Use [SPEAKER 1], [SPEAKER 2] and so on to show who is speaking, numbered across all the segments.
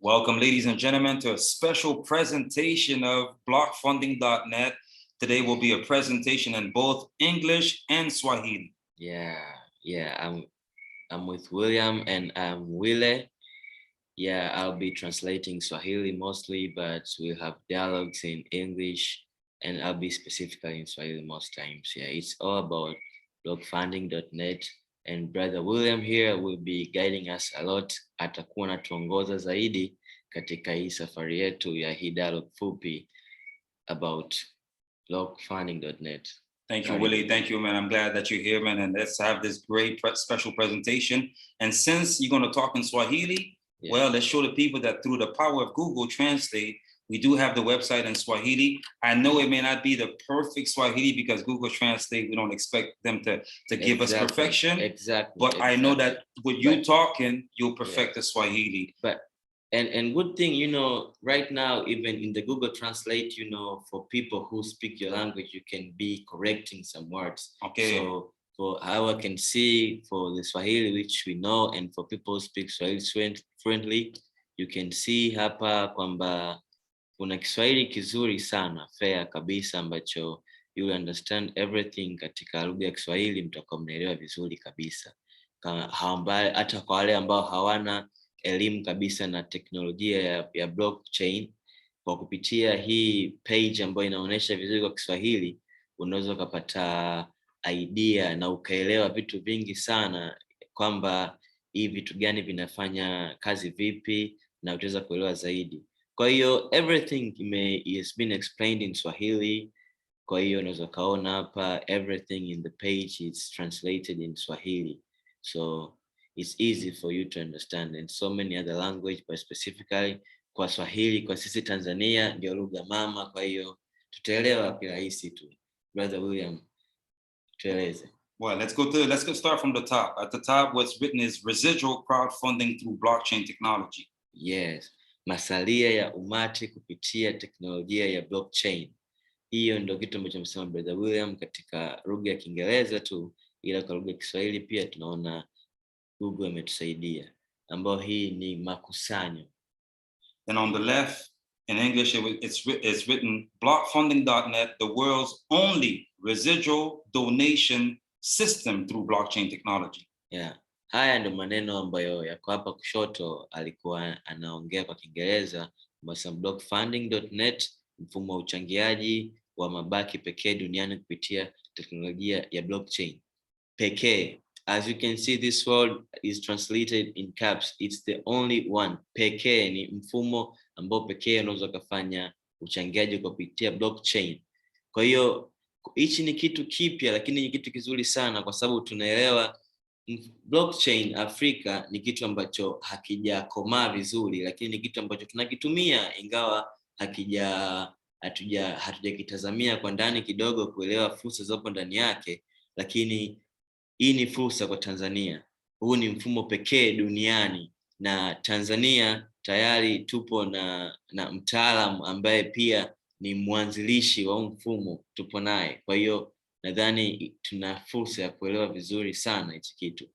[SPEAKER 1] Welcome, ladies and gentlemen, to a special presentation of blockfunding.net. Today will be a presentation in both English and Swahili.
[SPEAKER 2] I'm with William and I'm Wille. I'll be translating Swahili mostly, but we'll have dialogues in English, and I'll be specifically in Swahili most times. It's all about blockfunding.net, and brother William here will be guiding us a lot. Atakuwa anatuongoza zaidi katika hii safari yetu ya hii dialogue fupi about blockfunding.net.
[SPEAKER 1] Thank you, Willie. Thank you, man. I'm glad that you're here, man. And let's have this great special presentation. And since you're going to talk in Swahili, well, let's show the people that through the power of Google Translate, we do have the website in Swahili. I know it may not be the perfect Swahili because Google Translate, we don't expect them to give us perfection. But I know that with you talking, you'll perfect the Swahili.
[SPEAKER 2] And good thing, right now, even in the Google Translate, for people who speak your language, you can be correcting some words.
[SPEAKER 1] Okay.
[SPEAKER 2] So for how I can see for the Swahili, which we know, and for people who speak Swahili fluently, you can see hapa kwamba kuna Kiswahili kizuri sana, fair kabisa, ambacho you will understand everything katika lugha ya Kiswahili, mtakuwa mnaelewa vizuri kabisa. Hata kwa wale ambao hawana elimu kabisa na teknolojia ya blockchain, kwa kupitia hii page ambayo inaonyesha vizuri kwa Kiswahili, unaweza kupata idea na ukaelewa vitu vingi sana, kwamba hii vitu gani vinafanya kazi vipi, na utaweza kuelewa zaidi. Kwa hiyo everything is been explained in Swahili. Kwa hiyo unaweza kaona hapa everything in the page is translated in Swahili, so it's easy for you to understand, and so many other language, but specifically kwa Swahili, kwa sisi Tanzania ndio lugha mama, kwa hiyo tutaelewa kirahisi tu. Brother William, tueleze.
[SPEAKER 1] Well, let's start from the top. At the top, what's written is residual crowdfunding through blockchain technology.
[SPEAKER 2] Yes, masalia ya umati kupitia teknolojia ya blockchain. Hiyo ndio kitu ambacho amesema Brother William katika lugha ya Kiingereza tu, ila kwa lugha ya Kiswahili pia tunaona Google imetusaidia, ambao hii ni makusanyo.
[SPEAKER 1] And on the left, in English, it's written blockfunding.net, the world's only residual donation system through blockchain technology.
[SPEAKER 2] Haya ndio maneno ambayo yako hapa kushoto, alikuwa anaongea kwa Kiingereza, ambao blockfunding.net, mfumo wa uchangiaji wa mabaki pekee duniani kupitia teknolojia ya blockchain pekee. As you can see, this word is translated in caps. It's the only one. Pekee ni mfumo ambao pekee unaweza kufanya uchangiaji kupitia blockchain. Kwa hiyo hichi ni kitu kipya, lakini ni kitu kizuri sana, kwa sababu tunaelewa blockchain Afrika ni kitu ambacho hakijakomaa vizuri, lakini ni kitu ambacho tunakitumia, ingawa hatujakitazamia kwa ndani kidogo kuelewa fursa zilizo ndani yake, lakini hii ni fursa kwa Tanzania. Huu ni mfumo pekee duniani, na Tanzania tayari tupo na mtaalamu ambaye pia ni mwanzilishi wa mfumo, tupo naye. Kwa hiyo nadhani tuna fursa ya kuelewa vizuri sana hichi kitu.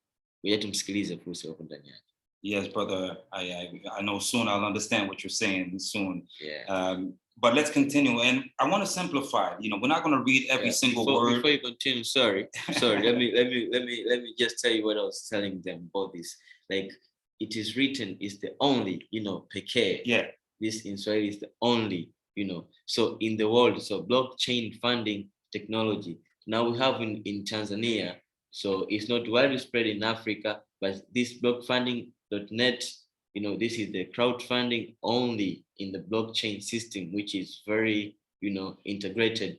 [SPEAKER 2] Wewe tumsikilize fursa hapo ndani yake.
[SPEAKER 1] Yes, brother. I know soon I'll understand what you're saying soon.
[SPEAKER 2] Yeah.
[SPEAKER 1] But let's continue, and I want to simplify. We're not going to read every single word.
[SPEAKER 2] Before you continue, sorry. let me just tell you what I was telling them about this. Like, it is written, is the only, pekee.
[SPEAKER 1] Yeah.
[SPEAKER 2] This in Swahili is the only, So in the world, so blockchain funding technology. Now we have in Tanzania, so it's not widely spread in Africa, but this blockfunding.net, this is the crowdfunding only in the blockchain system, which is very, integrated,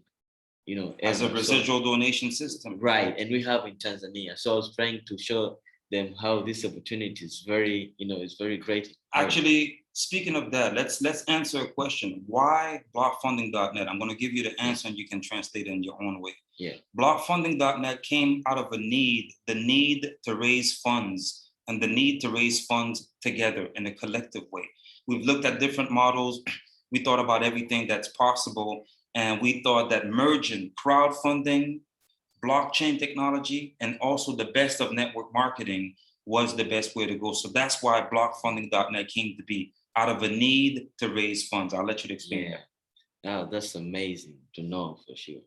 [SPEAKER 1] as a residual donation system.
[SPEAKER 2] Right, and we have in Tanzania. So I was trying to show them how this opportunity is very, is very great.
[SPEAKER 1] Actually, speaking of that, let's answer a question. Why blockfunding.net? I'm going to give you the answer, and you can translate it in your own way.
[SPEAKER 2] Yeah.
[SPEAKER 1] Blockfunding.net came out of the need to raise funds, and the need to raise funds together in a collective way. We've looked at different models. We thought about everything that's possible, and we thought that merging crowdfunding, blockchain technology, and also the best of network marketing was the best way to go. So that's why blockfunding.net came to be. out of a need to raise funds. I'll let you explain that.
[SPEAKER 2] Oh, that's amazing to know for sure.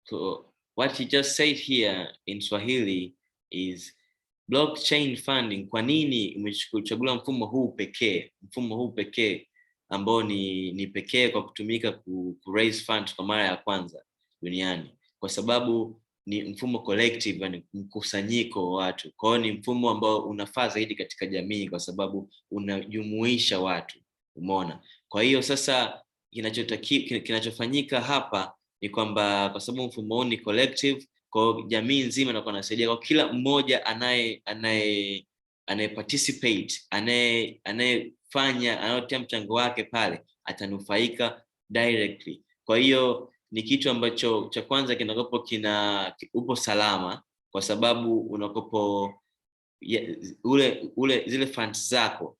[SPEAKER 2] So what he just said here in Swahili is blockchain funding. Kwa nini umechagua mfumo huu pekee ambao ni pekee kwa kutumika ku raise funds kwa mara ya kwanza duniani? Kwa sababu ni mfumo collective, yani mkusanyiko wa watu. Kwa hiyo ni mfumo ambao unafaa zaidi katika jamii kwa sababu unajumuisha watu. Umeona? Kwa hiyo sasa kinachofanyika hapa ni kwamba kwa sababu mfumo huu ni collective, kwa jamii nzima inakuwa inasaidia, kwa kila mmoja anaye participate, anayefanya, anayotia mchango wake pale atanufaika directly. Kwa hiyo ni kitu ambacho cha kwanza kinakopo upo salama, kwa sababu unakopo zile funds zako,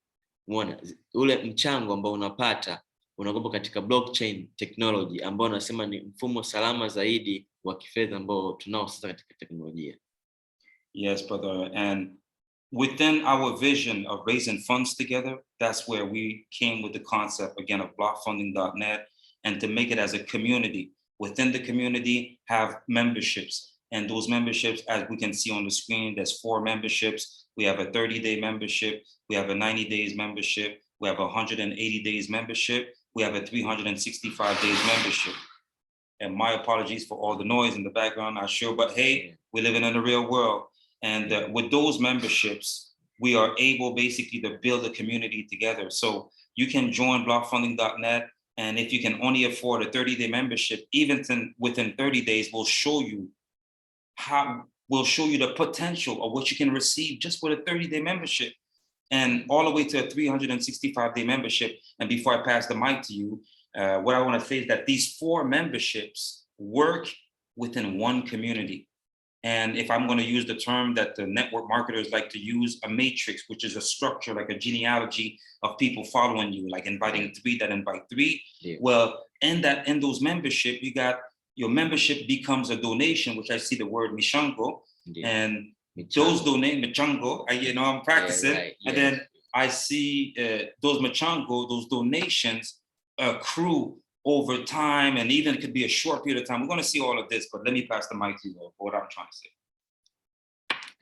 [SPEAKER 2] umeona, ule mchango ambao unapata unakopo katika blockchain technology, ambao unasema ni mfumo salama zaidi wa kifedha ambao tunao sasa katika teknolojia.
[SPEAKER 1] Yes, brother. And within our vision of raising funds together, that's where we came with the concept again of blockfunding.net, and to make it as a community. Within the community, have memberships, and those memberships, as we can see on the screen, there's 4 memberships. We have a 30-day membership, we have a 90 days membership, we have a 180 days membership, we have a 365 days membership. And my apologies for all the noise in the background, not sure, but hey, we're living in the real world. And with those memberships, we are able basically to build a community together. So you can join blockfunding.net, and if you can only afford a 30-day membership, even within 30 days, we'll show you the potential of what you can receive just with a 30-day membership, and all the way to a 365-day membership. And before I pass the mic to you, what I want to say is that these 4 memberships work within one community. And if I'm going to use the term that the network marketers like to use, a matrix, which is a structure, like a genealogy of people following you, like inviting 3 that invite 3. Yeah. Well, in those membership, you got your membership becomes a donation, which I see the word Mishango. Yeah. And those Michango, I'm practicing. Yeah, right. And then I see those Michango, those donations accrue over time, and even it could be a short period of time. We're going to see all of this, but let me pass the mic to you for what I'm trying to say.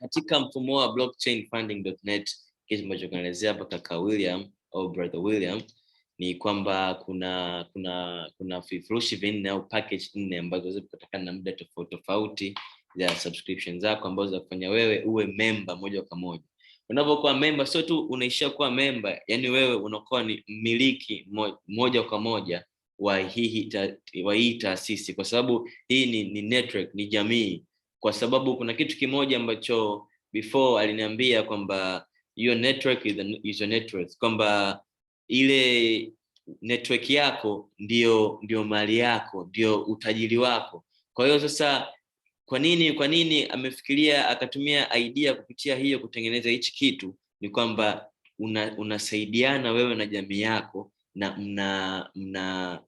[SPEAKER 2] Katika mfumo wa blockchainfunding.net, kitu ambacho kanaelezea hapa kaka William au brother William ni kwamba kuna vifurushi 4 au package 4 ambazo zinapatikana na muda tofauti ya subscription zako ambazo zinafanya wewe uwe member moja kwa moja. Unapokuwa member, sio tu unaishia kuwa member, yani wewe unakuwa ni mmiliki moja kwa moja wa hii taasisi, kwa sababu hii ni network, ni jamii. Kwa sababu kuna kitu kimoja ambacho before aliniambia kwamba your network is a network, kwamba ile network yako ndio mali yako, ndio utajiri wako. Kwa hiyo sasa kwa nini amefikiria akatumia idea kupitia hiyo kutengeneza hichi kitu, ni kwamba unasaidiana wewe na jamii yako na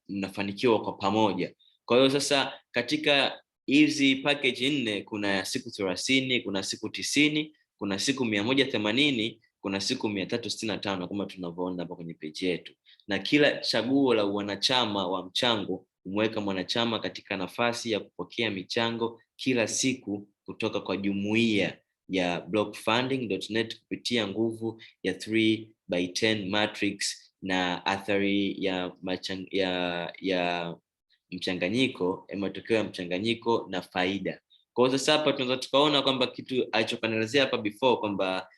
[SPEAKER 2] mnafanikiwa kwa pamoja. Kwa hiyo sasa katika hizi package 4 kuna siku 30, kuna siku 90, kuna siku 180, kuna siku 365 kama tunavyoona hapa kwenye page yetu. Na kila chaguo la wanachama wa mchango umeweka mwanachama katika nafasi ya kupokea michango kila siku kutoka kwa jumuiya ya blockfunding.net kupitia nguvu ya 3x10 matrix na athari ya mchanganyiko, matokeo ya mchanganyiko na faida. Kwa hiyo sasa hapa tunaweza tukaona kwamba kitu alichokanelezea hapa before kwamba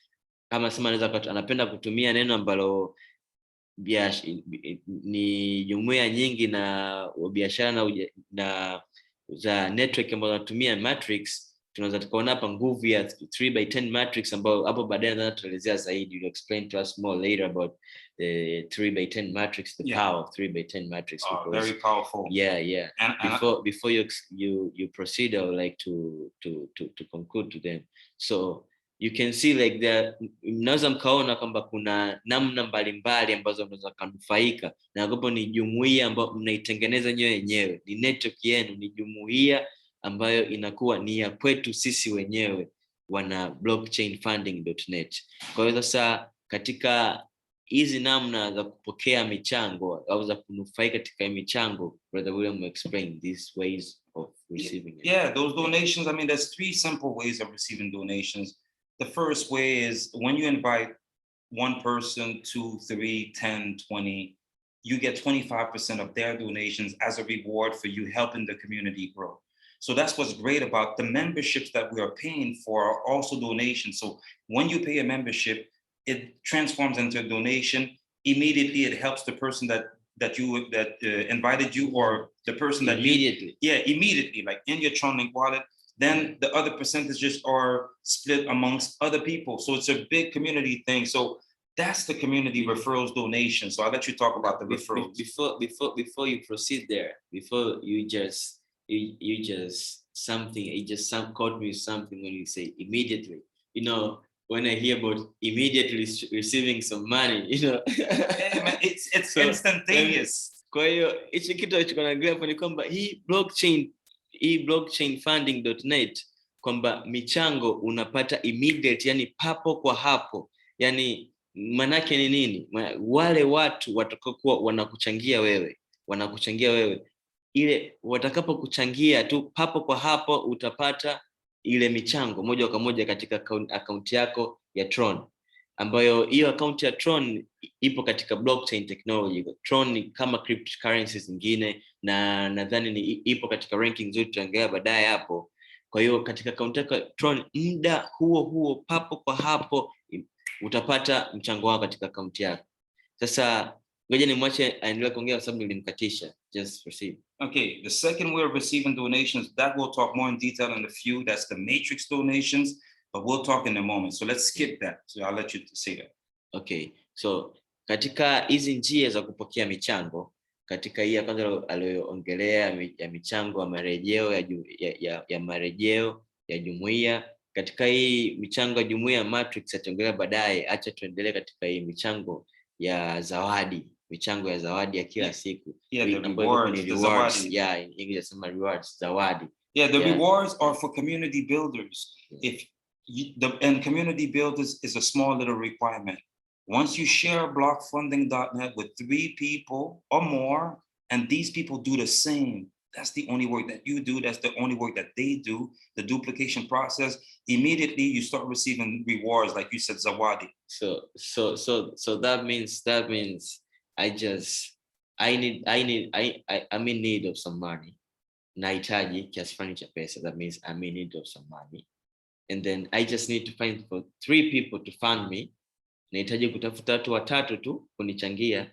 [SPEAKER 2] kama sema anapenda kutumia neno ambalo ni jumuiya nyingi na biashara na za network ambazo wanatumia matrix. Tunaweza tukaona hapa nguvu ya 3x10 matrix, ambayo hapo baadaye nataka tuelezea zaidi. You explain to us more later about the 3x10 matrix, the power of 3x10 matrix.
[SPEAKER 1] Very powerful.
[SPEAKER 2] Yeah. And before you proceed, I would like to conclude to them. So you can see like that, mnaweza mkaona kwamba kuna namna mbalimbali ambazo mnaweza kunufaika na hapo. Ni jumuiya ambayo mnaitengeneza nyewe wenyewe, ni network yenu, ni jumuiya ambayo inakuwa ni ya kwetu sisi wenyewe wana blockchainfunding.net. Kwa hiyo sasa katika hizi namna za kupokea michango au za kunufaika katika michango, Brother William will explain these ways of receiving it.
[SPEAKER 1] Yeah, those donations, I mean, there's 3 simple ways of receiving donations. The first way is when you invite 1 person, 2, 3, 10, 20, you get 25% of their donations as a reward for you helping the community grow. So that's what's great about the memberships that we are paying for are also donations. So when you pay a membership, it transforms into a donation. Immediately, it helps the person that invited you, or the person that immediately, like in your TronLink wallet. Then the other percentages are split amongst other people. So it's a big community thing. So that's the community referrals donation. So I'll let you talk about the referrals.
[SPEAKER 2] Before you proceed there, before you just caught me something when you say immediately. You know, when I hear about immediately receiving some money, you know,
[SPEAKER 1] hey, man, it's so instantaneous.
[SPEAKER 2] Kwa hiyo hichi kitu alichokuangalia hapo ni kwamba hii blockchainfunding.net kwamba michango unapata immediate, yani papo kwa hapo. Yani manake ni nini? Wale watu watakokuwa wanakuchangia wewe, ile watakapo kuchangia tu papo kwa hapo utapata ile michango moja kwa moja katika account yako ya Tron, ambayo hiyo account ya Tron ipo katika blockchain technology. Tron ni kama cryptocurrencies zingine, na nadhani ipo katika ranking nzuri, tutaangalia baadaye hapo. Kwa hiyo katika account yako Tron, muda huo papo kwa hapo utapata mchango wako katika account yako. Sasa ngoja nimwache aendelee kuongea kwa sababu nilimkatisha. Just proceed.
[SPEAKER 1] Okay, the second way of receiving donations, that we'll talk more in detail in a few. That's the matrix donations, but we'll talk in a moment. So let's skip that. So I'll let you say that.
[SPEAKER 2] Okay, so katika hizi njia za kupokea michango, katika hii ya kwanza aliyoongelea ya michango ya marejeo ya marejeo ya jumuiya, katika hii michango ya jumuiya matrix ataongelea baadaye. Acha tuendelee katika hii michango ya zawadi, michango ya zawadi ya kila siku.
[SPEAKER 1] Yeah, the rewards, the zawadi.
[SPEAKER 2] Yeah, in English some rewards, zawadi.
[SPEAKER 1] Yeah, the rewards are for community builders. Yeah. And community builders is a small little requirement. Once you share blockfunding.net with 3 people or more, and these people do the same, that's the only work that you do. That's the only work that they do. The duplication process. Immediately you start receiving rewards, like you said, zawadi.
[SPEAKER 2] So that means I'm in need of some money. Nahitaji kiasi fulani cha pesa. That means I'm in need of some money, and then I just need to find for 3 people to fund me. Nahitaji kutafuta watu 3 tu kunichangia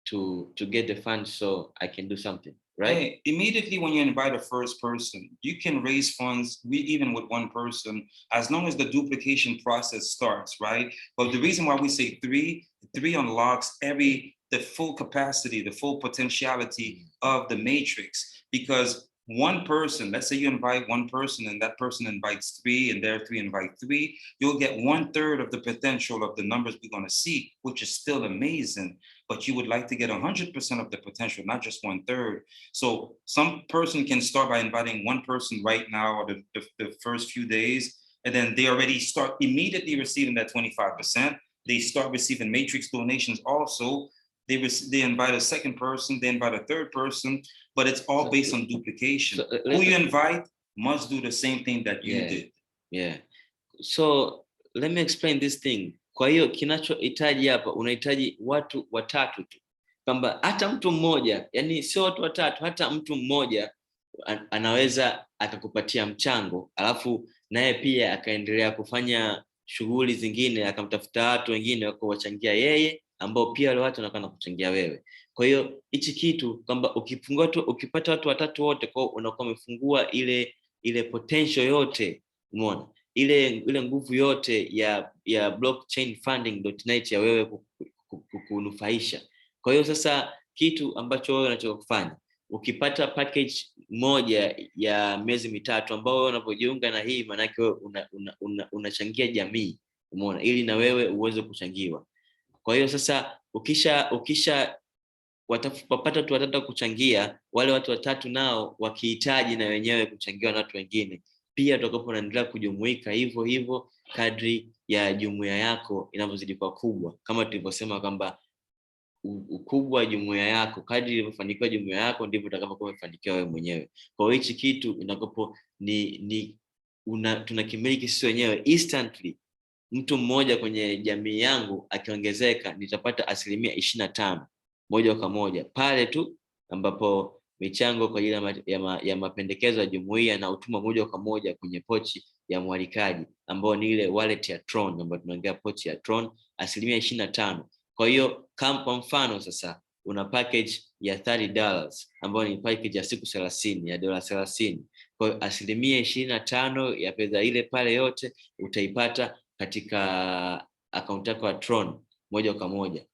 [SPEAKER 2] to get the funds so I can do something. Right?
[SPEAKER 1] Hey, immediately when you invite a first person, you can raise funds even with 1 person, as long as the duplication process starts, right? But the reason why we say 3 unlocks the full capacity, the full potentiality of the matrix, because 1 person, let's say you invite 1 person and that person invites 3 and their 3 invite 3, you'll get 1/3 of the potential of the numbers we're going to see, which is still amazing. But you would like to get 100% of the potential, not just 1/3. So some person can start by inviting 1 person right now, or the first few days, and then they already start immediately receiving that 25%. They start receiving matrix donations also. They invite a 2nd person, they invite a 3rd person, but it's all based on duplication. Who you invite must do the same thing that you did.
[SPEAKER 2] Yeah. So let me explain this thing. Kwa hiyo kinachohitaji hapa, unahitaji watu 3 tu. Kwamba hata mtu mmoja, yani sio watu 3, hata mtu mmoja anaweza akakupatia mchango, alafu naye pia akaendelea kufanya shughuli zingine, akamtafuta watu wengine wako wachangia yeye, ambao pia wale watu wanakuwa kuchangia wewe. Kwa hiyo hichi kitu kwamba ukipata watu 3 wote, kwa unakuwa umefungua ile potential yote, umeona? Ile nguvu yote ya blockchainfunding.net ya wewe kunufaisha. Kwa hiyo sasa kitu ambacho wewe unachokufanya, ukipata package moja ya miezi 3 ambao wewe unapojiunga na hii, maana yake wewe unachangia jamii, umeona, ili na wewe uweze kuchangiwa. Kwa hiyo sasa ukisha wapata watu 3 kuchangia, wale watu 3 nao wakihitaji na wenyewe kuchangiwa na watu wengine, pia tutakapo naendelea kujumuika hivyo hivyo kadri ya jumuiya yako inavyozidi kwa kubwa, kama tulivyosema kwamba ukubwa wa jumuiya yako, kadri ilivyofanikiwa jumuiya yako ndivyo utakavyokuwa umefanikiwa wewe mwenyewe. Kwa hiyo hichi kitu inakopo tunakimiliki sisi wenyewe instantly. Mtu mmoja kwenye jamii yangu akiongezeka, nitapata 25% moja kwa moja pale tu ambapo michango kwa ajili ya mapendekezo ya jumuiya na utuma moja kwa moja kwenye pochi ya mwalikaji, ambao ni ile wallet ya Tron, ambayo tunaongea pochi ya Tron, 25%. Kwa hiyo kama kwa mfano sasa una package ya $30 ambayo ni package ya siku 30 ya $30. Kwa hiyo 25% ya fedha ile pale yote utaipata katika account yako ya Tron moja kwa moja.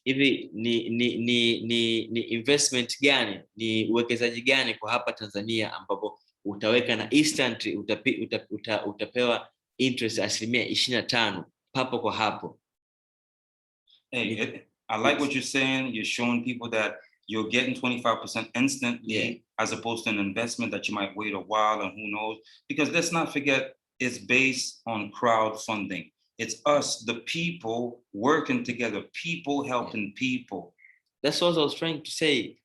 [SPEAKER 2] Hivi ni investment gani, ni uwekezaji gani kwa hapa Tanzania ambapo utaweka na instant utapewa interest 25% papo kwa hapo?
[SPEAKER 1] Hey, I like what you're saying. You're showing people that you're getting 25% instantly, as opposed to an investment that you might wait a while and who knows. Because let's not forget, it's based on crowdfunding. It's us, the people, working together, people helping people.
[SPEAKER 2] That's what I was trying to say.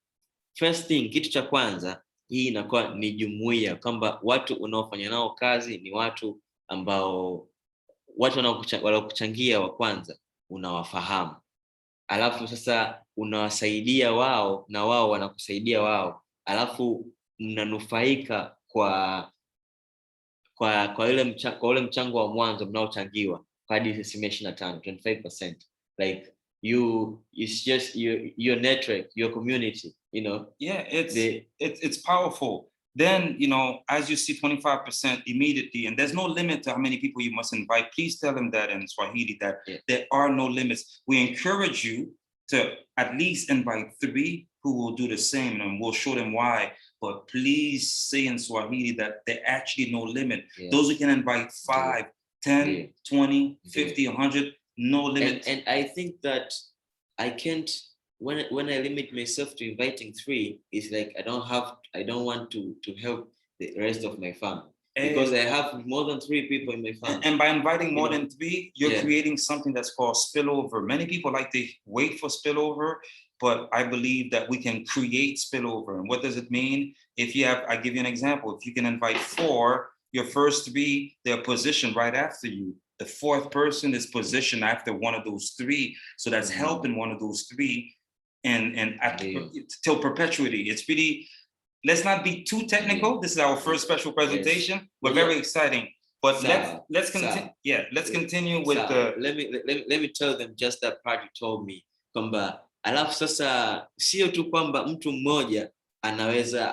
[SPEAKER 2] First thing, kitu cha kwanza, hii inakuwa ni jumuiya, kwamba watu unaofanya nao kazi ni watu ambao wanaokuchangia wa kwanza unawafahamu. Alafu sasa unawasaidia wao na wao wanakusaidia wao. Alafu mnanufaika kwa ule mchango wa mwanzo mnaochangiwa hadi 25%, 25%. Like it's just your network, your community, you know.
[SPEAKER 1] Yeah, it's powerful. Then, you know, as you see 25% immediately, and there's no limit to how many people you must invite. Please tell them that in Swahili, that there are no limits. We encourage you to at least invite 3 who will do the same, and we'll show them why. But please say in Swahili that there actually no limit. Those who can invite 5, 10, 20, 50, 100, no limit.
[SPEAKER 2] And I think that I can't, when I limit myself to inviting 3, it's like I don't want to help the rest of my family, because I have more than 3 people in my family.
[SPEAKER 1] And by inviting more than 3, you're creating something that's called spillover. Many people like to wait for spillover, but I believe that we can create spillover. And what does it mean? If you have, I give you an example. If you can invite 4, your first 3, they're positioned right after you. The 4th person is positioned after one of those 3. So that's helping one of those 3 and till perpetuity. It's really, let's not be too technical. This is our first special presentation. We're very exciting. But let's continue. Let's continue with the.
[SPEAKER 2] Let me tell them just that project told me kwamba, alafu sasa sio tu kwamba mtu mmoja anaweza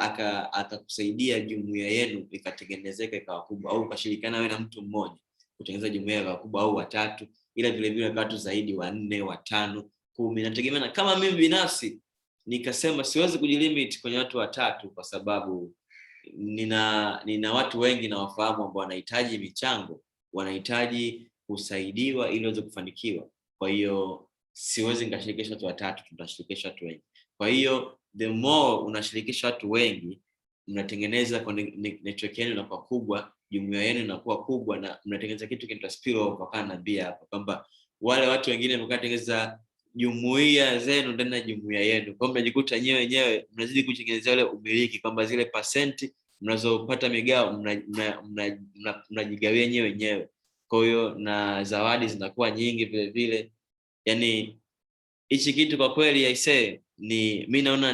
[SPEAKER 2] akakusaidia jumuiya yenu ikatengenezeka ikawa kubwa, au ukashirikiana wewe na mtu mmoja kutengeneza jumuiya ikawa kubwa au watatu, ila vile vile watu zaidi 4, 5, 10. Inategemeana. Kama mimi binafsi nikasema siwezi kujilimit kwenye watu 3 kwa sababu nina watu wengi na wafahamu ambao wanahitaji michango, wanahitaji kusaidiwa ili waweze kufanikiwa. Kwa hiyo siwezi nikashirikisha watu 3, tutashirikisha watu wengi. Kwa hiyo the more unashirikisha watu wengi, mnatengeneza kwa network yenu inakuwa kubwa, jumuiya yenu inakuwa kubwa, na mnatengeneza kitu kinaitwa spill over. Kana bia hapo kwamba wale watu wengine mkatengeneza jumuiya zenu ndani ya jumuiya yenu, kwa mnajikuta wenyewe mnazidi kutengeneza ile umiliki, kwamba zile percent mnazopata migao mnajigawia wenyewe. Kwa hiyo na zawadi zinakuwa nyingi vile vile. Yani hichi kitu kwa kweli I say mimi naona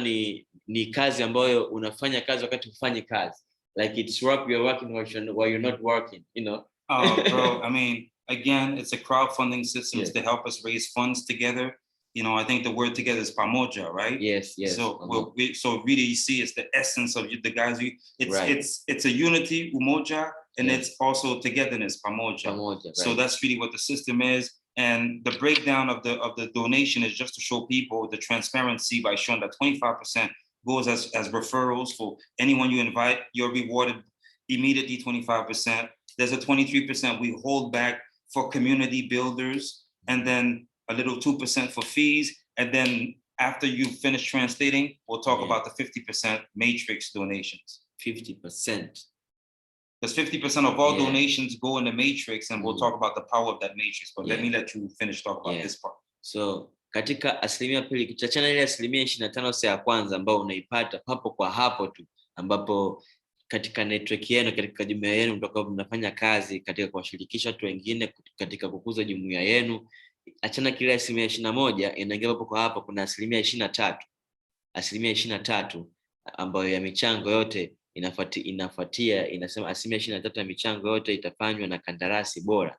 [SPEAKER 2] ni kazi ambayo unafanya kazi wakati ufanye kazi. Like it's work you're working while you're not working, you know.
[SPEAKER 1] Oh, bro, I mean, again, it's a crowdfunding system to help us raise funds together. You know, I think the word together is pamoja, right?
[SPEAKER 2] Yes.
[SPEAKER 1] So so really, you see, it's the essence of the guys. It's a unity, umoja, and it's also togetherness, pamoja.
[SPEAKER 2] Right.
[SPEAKER 1] So that's really what the system is. And the breakdown of the donation is just to show people the transparency by showing that 25% goes as referrals. For anyone you invite, you're rewarded immediately 25%. There's a 23% we hold back for community builders, and then a little 2% for fees. And then after you finish translating, we'll talk about the 50% matrix donations.
[SPEAKER 2] 50%.
[SPEAKER 1] Because 50% of all donations go in the matrix, and we'll talk about the power of that matrix. But let me let you finish talk about this part.
[SPEAKER 2] So katika asilimia pili, kichachana ile asilimia 25 ya kwanza ambao unaipata papo kwa hapo tu, ambapo katika network yenu, katika jumuiya yenu mtakao mnafanya kazi katika kuwashirikisha watu wengine katika kukuza jumuiya yenu, achana kile asilimia 21 inaingia papo kwa hapo, kuna asilimia 23 ambayo ya michango yote inafuatia inasema asilimia 23 ya michango yote itafanywa na kandarasi bora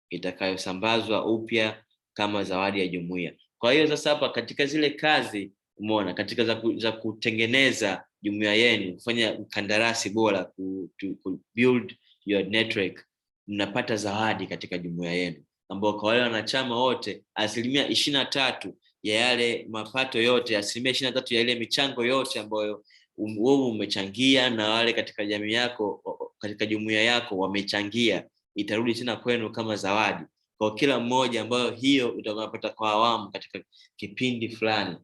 [SPEAKER 2] itakayosambazwa upya kama zawadi ya jumuiya. Kwa hiyo sasa hapa katika zile kazi umeona, katika za kutengeneza jumuiya yenu, kufanya kandarasi bora, ku build your network, mnapata zawadi katika jumuiya yenu, ambao kwa wale wanachama wote asilimia 23 ya yale mapato yote, asilimia 23 ya ile michango yote ambayo wewe umechangia na wale katika jamii yako, katika jumuiya yako wamechangia, itarudi tena kwenu kama zawadi kwa kila mmoja, ambayo hiyo utakapata kwa awamu katika kipindi fulani,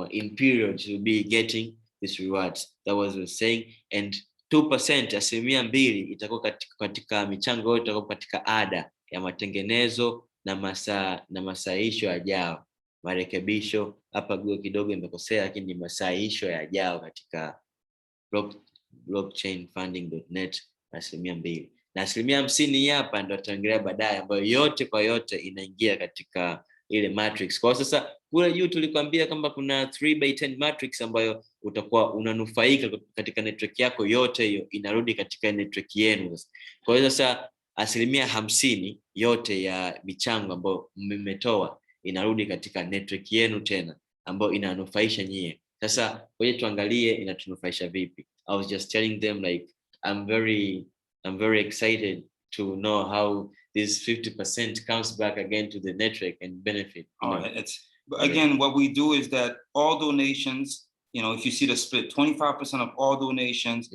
[SPEAKER 2] in periods you'll be getting these rewards. That was what I was saying. And 2%, asilimia 2 itakuwa katika michango yote, itakuwa katika ada ya matengenezo na masahisho yajao, marekebisho hapa Google kidogo imekosea, lakini ni masahisho yajao katika blockchainfunding.net, asilimia 2. Na asilimia 50 hapa ndio tutaongelea baadaye, ambayo yote kwa yote inaingia katika ile matrix. Kwa sasa kule juu tulikwambia kwamba kuna 3/10 matrix ambayo utakuwa unanufaika katika network yako yote, hiyo inarudi katika network yenu. Kwa hiyo sasa asilimia 50 yote ya michango ambayo mmetoa inarudi katika network yenu tena, ambayo inanufaisha nyie. Sasa ngoja tuangalie inatunufaisha vipi. I was just telling them like I'm very excited to know how this 50% comes back again to the network and benefit.
[SPEAKER 1] Again, what we do is that all donations, if you see the split, 25% of all donations,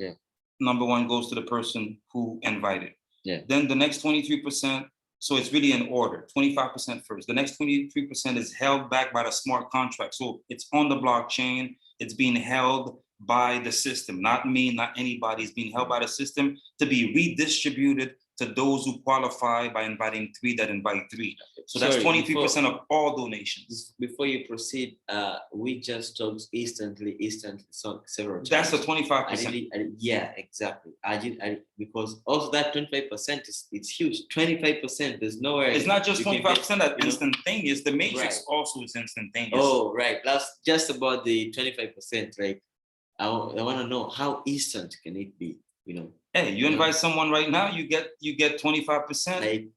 [SPEAKER 1] number one goes to the person who invited. Then the next 23%, so it's really in order, 25% first. The next 23% is held back by the smart contract. So it's on the blockchain, it's being held by the system, not me, not anybody. It's being held by the system to be redistributed to those who qualify by inviting 3 that invite 3. So that's 23% of all donations.
[SPEAKER 2] Before you proceed, we just talked instantly several times.
[SPEAKER 1] That's the 25%.
[SPEAKER 2] Yeah, exactly. Because also that 25% it's huge. 25%, there's nowhere.
[SPEAKER 1] It's not just 25% that instantaneous. The matrix also is instantaneous.
[SPEAKER 2] Oh, right. That's just about the 25%. Like, I want to know how instant can it be?
[SPEAKER 1] Hey, you invite someone right now, you get 25%.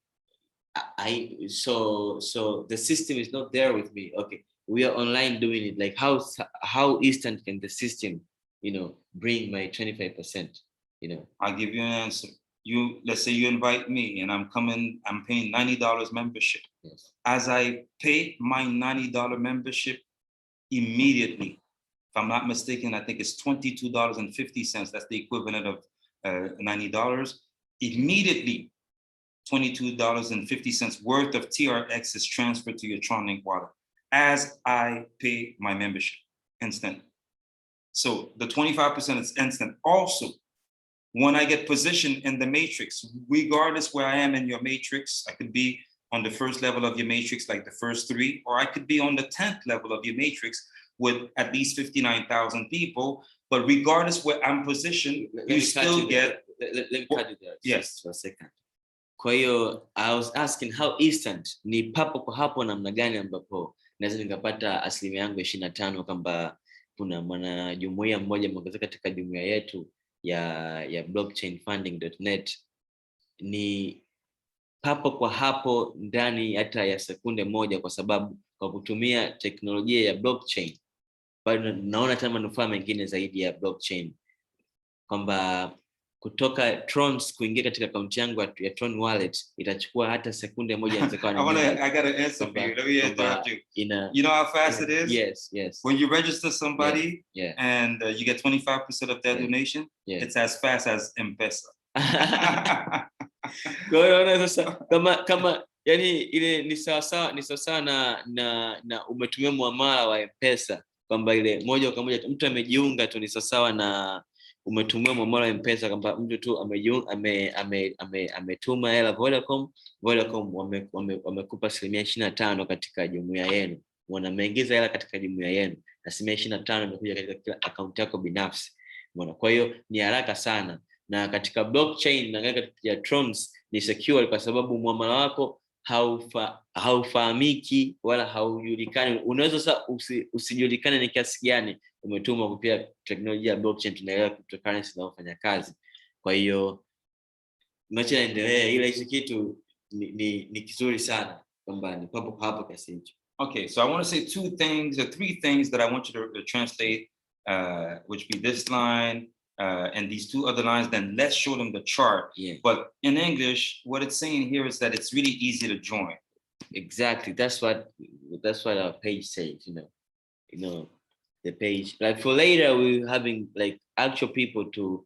[SPEAKER 2] Like, so the system is not there with me. Okay, we are online doing it. Like, how instant can the system, bring my 25%?
[SPEAKER 1] I'll give you an answer. Let's say you invite me, and I'm paying $90 membership.
[SPEAKER 2] Yes.
[SPEAKER 1] As I pay my $90 membership, immediately, if I'm not mistaken, I think it's $22.50. That's the equivalent of $90. Immediately, $22.50 worth of TRX is transferred to your TronLink wallet as I pay my membership, instant. So the 25% is instant. Also, when I get positioned in the matrix, regardless where I am in your matrix, I could be on the first level of your matrix, like the first 3, or I could be on the 10th level of your matrix with at least 59,000 people. But regardless where I'm positioned, you still get.
[SPEAKER 2] Let me cut you there.
[SPEAKER 1] Yes,
[SPEAKER 2] for a second. Kwa hiyo I was asking how instant, ni papo kwa hapo namna gani ambapo naweza nikapata asilimia yangu 25, kwamba kuna mwanajumuiya mmoja mongezeka katika jumuiya yetu ya blockchainfunding.net, ni papo kwa hapo ndani hata ya sekunde moja, kwa sababu kwa kutumia teknolojia ya blockchain bado naona tena manufaa mengine zaidi ya blockchain, kwamba kutoka Tron kuingia katika akaunti yangu ya Tron wallet itachukua hata sekunde moja.
[SPEAKER 1] I got an answer for you. Let me interrupt you. You know how fast it is?
[SPEAKER 2] Yes.
[SPEAKER 1] When you register somebody and you get 25% of their donation, it's as fast as M-Pesa.
[SPEAKER 2] Kwa hiyo sasa kama yani ile ni sawa na umetumia muamala wa M-Pesa, kwamba ile moja kwa moja mtu amejiunga tu, ni sawa na umetumia mwamala wa M-Pesa kwamba mtu tu ametuma hela Vodacom wamekupa 25% katika jumuiya yenu. Wameingiza hela katika jumuiya yenu na 25% imekuja katika kila account yako binafsi. Umeona? Kwa hiyo ni haraka sana, na katika blockchain na katika Trons ni secure kwa sababu muamala wako haufahamiki wala haujulikani. Unaweza sasa usijulikane ni kiasi gani umetuma kupitia teknolojia ya blockchain. Tunaelewa cryptocurrency inafanya kazi. Kwa hiyo tunachoendelea ile hicho kitu ni kizuri sana kwamba ni hapo kiasi hicho.
[SPEAKER 1] Okay, so I want to say three things that I want you to translate, which be this line and these two other lines. Then let's show them the chart.
[SPEAKER 2] Yeah.
[SPEAKER 1] But in English, what it's saying here is that it's really easy to join.
[SPEAKER 2] Exactly. That's what our page says. You know, the page. Like for later, we're having like actual people to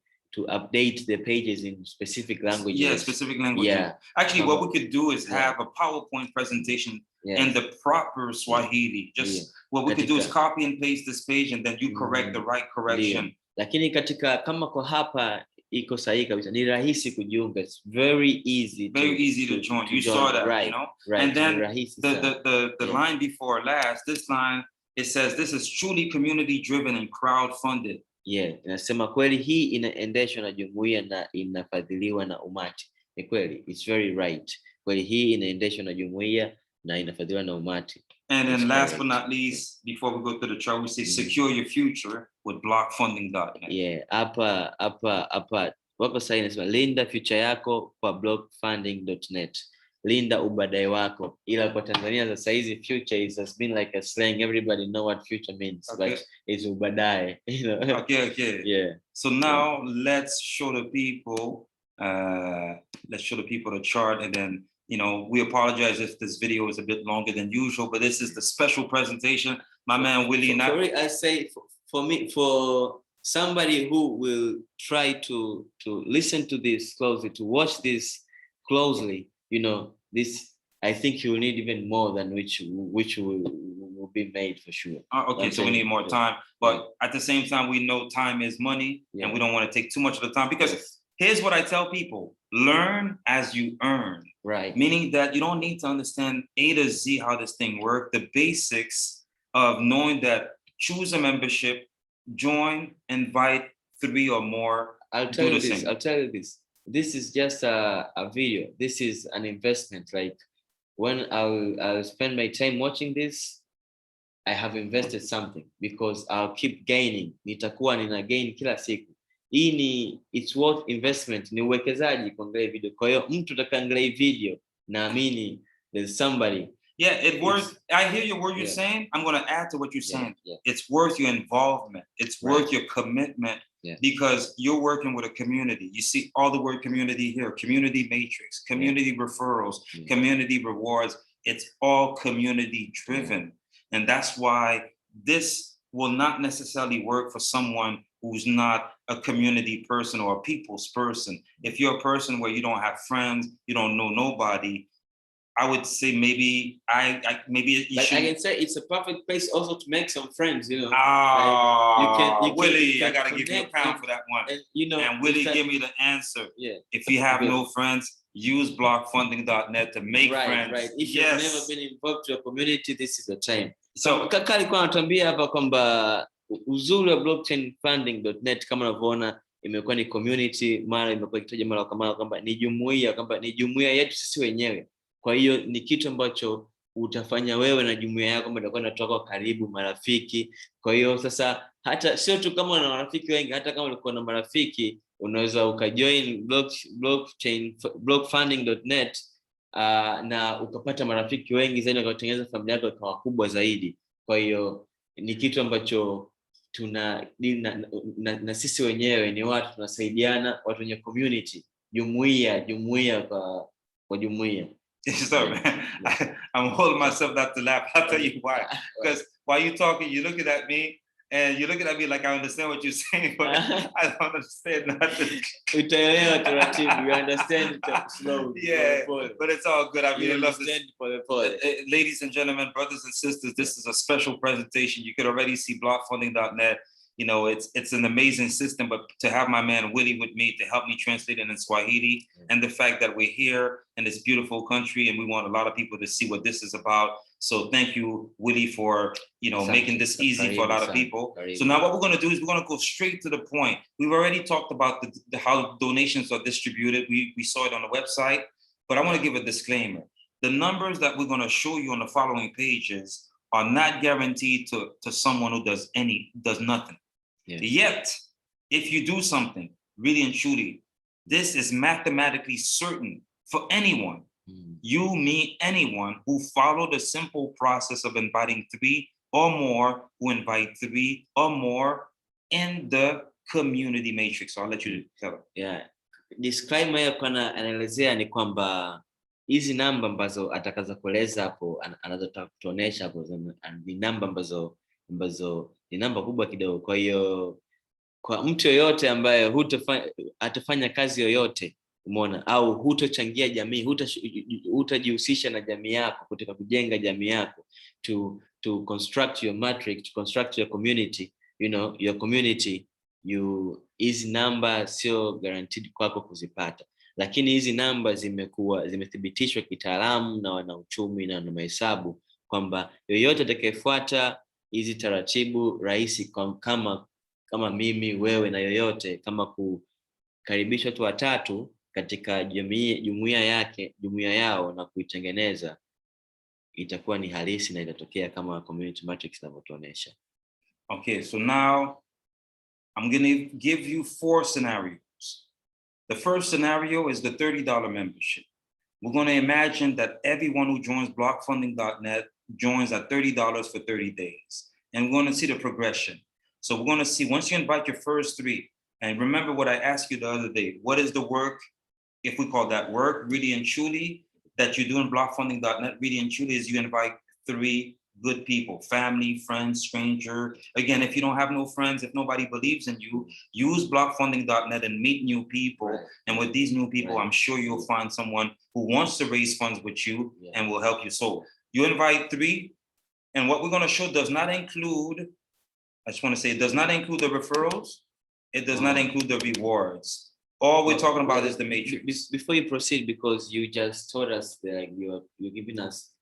[SPEAKER 2] update the pages in specific languages.
[SPEAKER 1] Yeah, specific languages. Yeah. Actually, what we could do is have a PowerPoint presentation in the proper Swahili. Just what we could do is copy and paste this page, and then you correct the right correction.
[SPEAKER 2] Lakini katika kama kwa hapa iko sahihi kabisa, ni rahisi kujiunga. It's very easy
[SPEAKER 1] to join. You saw that, right, you know? Right. And then the line before last, this line, it says this is truly community driven and crowd-funded.
[SPEAKER 2] Yeah, inasema kweli hii inaendeshwa na jumuiya na inafadhiliwa na umati. Ni kweli, it's very right. Kweli hii inaendeshwa na jumuiya na inafadhiliwa na umati.
[SPEAKER 1] And then last but not least, before we go to the chart, we say secure your future with blockfunding.net.
[SPEAKER 2] Yeah, hapa wako sahihi, inasema linda future yako kwa blockfunding.net. Linda ubadai wako. Ila kwa Tanzania sasa hizi future has been like a slang. Everybody know what future means, but it's ubadai, you know.
[SPEAKER 1] Okay.
[SPEAKER 2] Yeah.
[SPEAKER 1] So now let's show the people the chart, and then, you know, we apologize if this video is a bit longer than usual, but this is the special presentation. My man Willie and
[SPEAKER 2] I say for somebody who will try to listen to this closely, to watch this closely, you know, this, I think you will need even more than which will be made for sure.
[SPEAKER 1] Okay, so we need more time, but at the same time, we know time is money, and we don't want to take too much of the time, because here's what I tell people: learn as you earn.
[SPEAKER 2] Right.
[SPEAKER 1] Meaning that you don't need to understand A to Z how this thing works. The basics of knowing that choose a membership, join, invite 3 or more.
[SPEAKER 2] I'll tell you this. This is just a video. This is an investment. Like when I'll spend my time watching this, I have invested something, because I'll keep gaining. Nitakuwa nina gain kila siku. It's worth investment. Ni uwekezaji kuangalia video. Kwa hiyo mtu atakaangalia video, naamini there's somebody.
[SPEAKER 1] Yeah, it worth. I hear you. What you're saying. I'm going to add to what you're saying. It's worth your involvement. It's worth your commitment, because you're working with a community. You see all the word community here: community matrix, community referrals, community rewards. It's all community driven, and that's why this will not necessarily work for someone who's not a community person or a people's person. If you're a person where you don't have friends, you don't know nobody, I would say maybe you should.
[SPEAKER 2] I can say it's a perfect place also to make some friends, you know.
[SPEAKER 1] You Willie, I gotta give you a pound for that one. And, you know, and Willie, give me the answer.
[SPEAKER 2] Yeah.
[SPEAKER 1] If you have no friends, use blockfunding.net to make friends.
[SPEAKER 2] Right. If you've never been involved to a community, this is the time. So kaka alikuwa anatuambia hapa kwamba uzuri wa blockchainfunding.net kama unavyoona imekuwa ni community, mara imekuwa ikitaja mara kwa mara kwamba ni jumuiya yetu sisi wenyewe. Kwa hiyo ni kitu ambacho utafanya wewe na jumuiya yako, kwamba itakuwa inatoka karibu, marafiki. Kwa hiyo sasa hata sio tu kama una marafiki wengi, hata kama ulikuwa na marafiki unaweza ukajoin blockfunding.net na ukapata marafiki wengi zaidi, ukatengeneza familia yako ikawa kubwa zaidi. Kwa hiyo ni kitu ambacho na sisi wenyewe ni watu tunasaidiana, watu wenye community, jumuiya kwa jumuiya.
[SPEAKER 1] So, I'm holding myself not to laugh. I'll tell you why. Because while you're talking, you're looking at me, and you're looking at me like I understand what you're saying, but I don't understand nothing.
[SPEAKER 2] You understand it slowly.
[SPEAKER 1] Yeah, but it's all good. I mean, I love this. Ladies and gentlemen, brothers and sisters, this is a special presentation. You could already see blockfunding.net. You know, it's an amazing system, but to have my man Willie with me to help me translate it in Swahili, and the fact that we're here in this beautiful country and we want a lot of people to see what this is about. So thank you, Willie, for, you know, making this easy for a lot of people. So now what we're going to do is we're going to go straight to the point. We've already talked about how donations are distributed. We saw it on the website, but I want to give a disclaimer. The numbers that we're going to show you on the following pages are not guaranteed to someone who does nothing. Yet, if you do something, really and truly, this is mathematically certain for anyone. You, me, anyone who follow the simple process of inviting 3 or more, who invite 3 or more in the community matrix. So I'll let you tell it.
[SPEAKER 2] Yeah. Disclaimer ya kana anaelezea ni kwamba hizi namba ambazo atakaza kueleza hapo anazotaka kutuonesha hapo ni namba ambazo ni namba kubwa kidogo. Kwa hiyo kwa mtu yoyote ambaye atafanya kazi yoyote, umeona, au hutochangia jamii, hutajihusisha na jamii yako kutaka kujenga jamii yako, to construct your matrix, to construct your community, you know, your community, hizi namba sio guaranteed kwako kuzipata. Lakini hizi namba zimethibitishwa kitaalamu na wanauchumi na mahesabu kwamba yoyote atakayefuata hizi taratibu rahisi kama mimi, wewe na yoyote, kama kukaribisha watu watatu katika jumuiya yao na kuitengeneza, itakuwa ni halisi na itatokea kama community matrix inavyotuonesha.
[SPEAKER 1] Okay, so now I'm going to give you 4 scenarios. The first scenario is the $30 membership. We're going to imagine that everyone who joins blockfunding.net joins at $30 for 30 days. And we're going to see the progression. So we're going to see, once you invite your first 3, and remember what I asked you the other day, what is the work, if we call that work, really and truly, that you do in blockfunding.net, really and truly, is you invite 3 good people, family, friends, stranger. Again, if you don't have no friends, if nobody believes in you, use blockfunding.net and meet new people. Right. And with these new people, I'm sure you'll find someone who wants to raise funds with you and will help you. So you invite 3, and what we're going to show does not include, I just want to say, it does not include the referrals. It does not include the rewards. All we're talking about is the matrix.
[SPEAKER 2] Before you proceed, because you just told us that you're giving us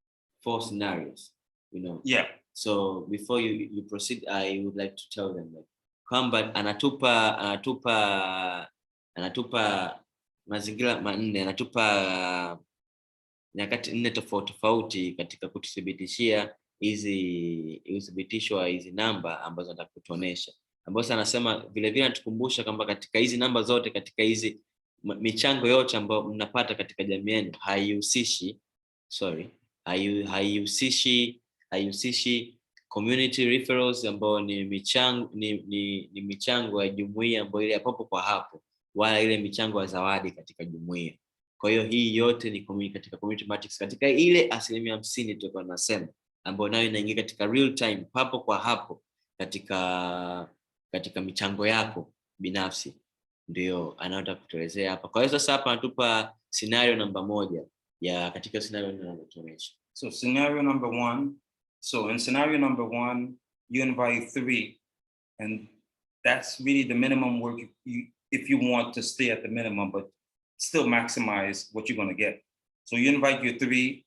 [SPEAKER 2] 4 scenarios, you know.
[SPEAKER 1] Yeah.
[SPEAKER 2] So before you proceed, I would like to tell them that kwamba anatupa mazingira manne, anatupa nyakati 4 tofauti katika kututhibitishia hizi uthibitisho wa hizi namba ambazo nataka kutuonesha. Ambapo anasema vile vile anatukumbusha kwamba katika hizi namba zote, katika hizi michango yote ambayo mnapata katika jamii yenu, haihusishi community referrals ambayo ni michango ya jumuiya ambayo ile hapo kwa hapo, wala ile michango ya zawadi katika jumuiya. Kwa hiyo hii yote ni katika community matrix, katika ile 50% tulikuwa tunasema, ambayo nayo inaingia katika real time, papo kwa hapo, katika michango yako binafsi. Ndio anataka kutuelezea hapa. Kwa hiyo sasa hapa anatupa scenario namba 1 ya katika scenario ninayotuonyesha.
[SPEAKER 1] So scenario number 1. So in scenario number 1, you invite 3, and that's really the minimum work if you want to stay at the minimum, but still maximize what you're going to get. So you invite your 3,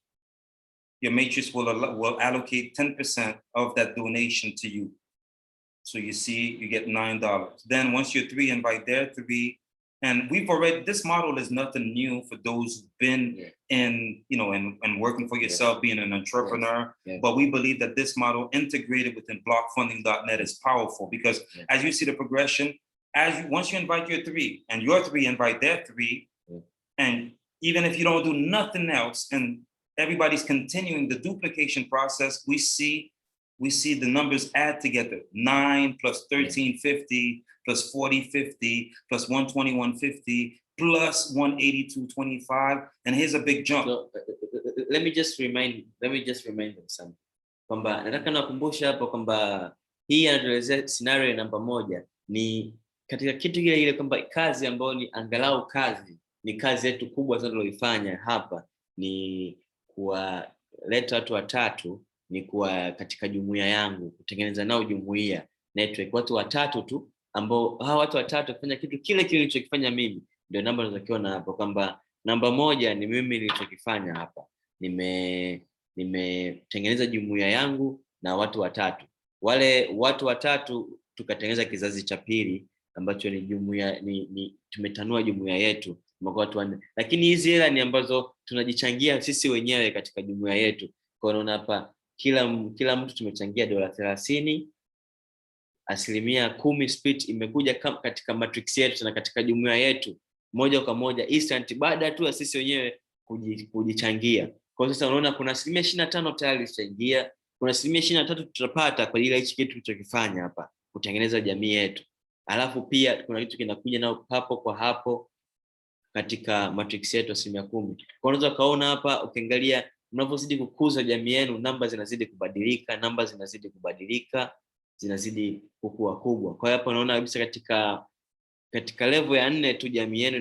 [SPEAKER 1] your matrix will allocate 10% of that donation to you. So you see, you get $9. Then once your 3 invite their 3, and this model is nothing new for those who've been in, you know, and working for yourself, being an entrepreneur. But we believe that this model integrated within blockfunding.net is powerful because as you see the progression, once you invite your 3 and your 3 invite their 3, and even if you don't do nothing else and everybody's continuing the duplication process, we see the numbers add together. 9 plus 1350 plus 4050 plus 12150 plus 18225, and here's a big jump.
[SPEAKER 2] So, let me just remind them something. Kwamba nataka nakumbusha hapo kwamba hii anatuelezea scenario namba 1 ni katika kitu ile kwamba kazi ambayo ni angalau ni kazi yetu kubwa sana tuloifanya hapa ni kuwaleta watu watatu, ni kuwa katika jumuiya yangu, kutengeneza nao jumuiya, network, watu watatu tu ambao hawa watu watatu kufanya kitu kile kile nilichokifanya mimi, ndio namba unazokiona hapo, kwamba namba moja ni mimi nilichokifanya hapa, nimetengeneza jumuiya yangu na watu watatu. Wale watu watatu tukatengeneza kizazi cha pili ambacho ni jumuiya, tumetanua jumuiya yetu kwa watu wanne. Lakini hizi hela ni ambazo tunajichangia sisi wenyewe katika jumuiya yetu. Kwa unaona hapa kila mtu tumechangia $30, 10% split imekuja katika matrix yetu na katika jumuiya yetu moja kwa moja instant, baada tu ya sisi wenyewe kujichangia. Kwa sasa unaona kuna 25% tayari ishaingia, kuna 23% tutapata kwa ajili ya hichi kitu tulichokifanya hapa, kutengeneza jamii yetu. Alafu pia kuna kitu kinakuja nao hapo kwa hapo katika matrix yetu 10%. Kwa unaweza kaona hapa, ukiangalia mnavyozidi kukuza jamii yenu, namba zinazidi kubadilika, zinazidi kukua kubwa. Kwa hiyo hapa unaona kabisa katika level ya 4 tu jamii yenu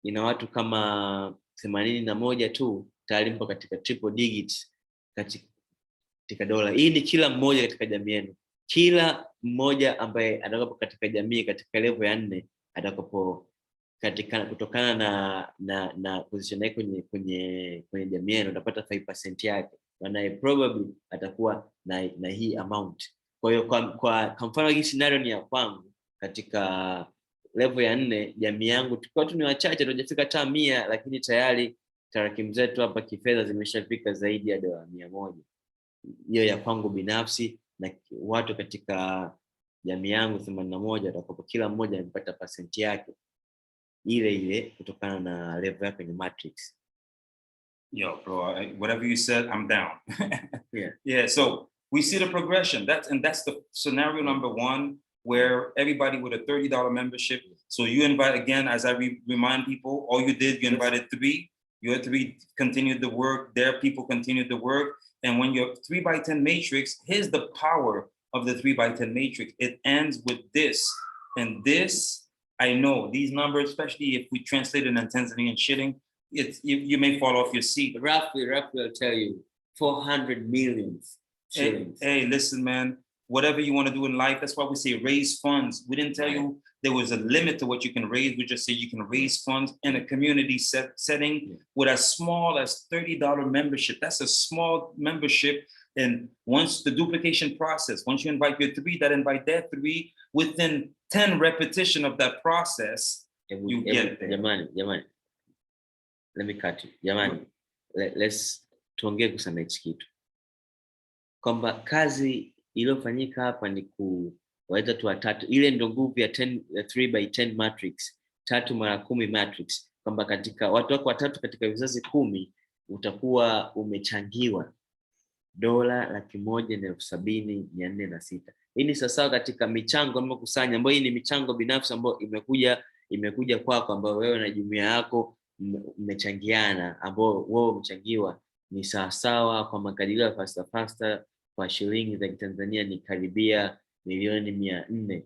[SPEAKER 2] ina watu kama 81 tu tayari mpo katika triple digits katika dola. Hii ni kila mmoja katika jamii yenu. Kila mmoja ambaye atakapo katika jamii katika level ya 4 atakapo kutokana na position yake kwenye jamii yenu utapata 5% yake, na probably atakuwa na hii amount. Kwa hiyo kwa mfano hii scenario ni ya kwangu katika level ya 4, jamii yangu tukiwa tu ni wachache, tunajifika hata 100, lakini tayari tarakimu zetu hapa kifedha zimeshafika zaidi ya dola 100. Hiyo ya kwangu binafsi, na watu katika jamii yangu 81 watakopa kila mmoja anapata percent yake ile kutokana na level yake kwenye matrix.
[SPEAKER 1] Yo, bro, whatever you said, I'm down.
[SPEAKER 2] Yeah.
[SPEAKER 1] Yeah, so we see the progression. That's the scenario number 1, where everybody with a $30 membership. So you invite, again, as I remind people, all you did, you invited 3. Your 3 continued the work, their people continued the work. And when you're 3x10 matrix, here's the power of the 3x10 matrix. It ends with this. And this, I know these numbers, especially if we translate it in Tanzanian shilling, you may fall off your seat.
[SPEAKER 2] Roughly, I'll tell you, 400 million shillings.
[SPEAKER 1] Hey, listen, man, whatever you want to do in life, that's why we say raise funds. We didn't tell you there was a limit to what you can raise. We just say you can raise funds in a community setting with as small as $30 membership. That's a small membership. And once the duplication process, once you invite your 3, that invite their 3, within 10 repetition of that process, you get there.
[SPEAKER 2] Jamani, let me cut you. Jamani, let's tuongee kusema hichi kitu, kwamba kazi iliyofanyika hapa ni kuwaita tu watatu. Ile ndio nguvu ya 3x10 matrix, 3 mara 10 matrix, kwamba katika watu wako watatu katika vizazi 10 utakuwa umechangiwa $1,170,406. Hii ni sawa katika michango mnayokusanya, ambayo hii ni michango binafsi ambayo imekuja kwako, ambayo wewe na jumuiya yako mmechangiana, ambao wewe umechangiwa ni sawa kwa makadirio ya fasta kwa shilingi za Tanzania ni karibia milioni 400.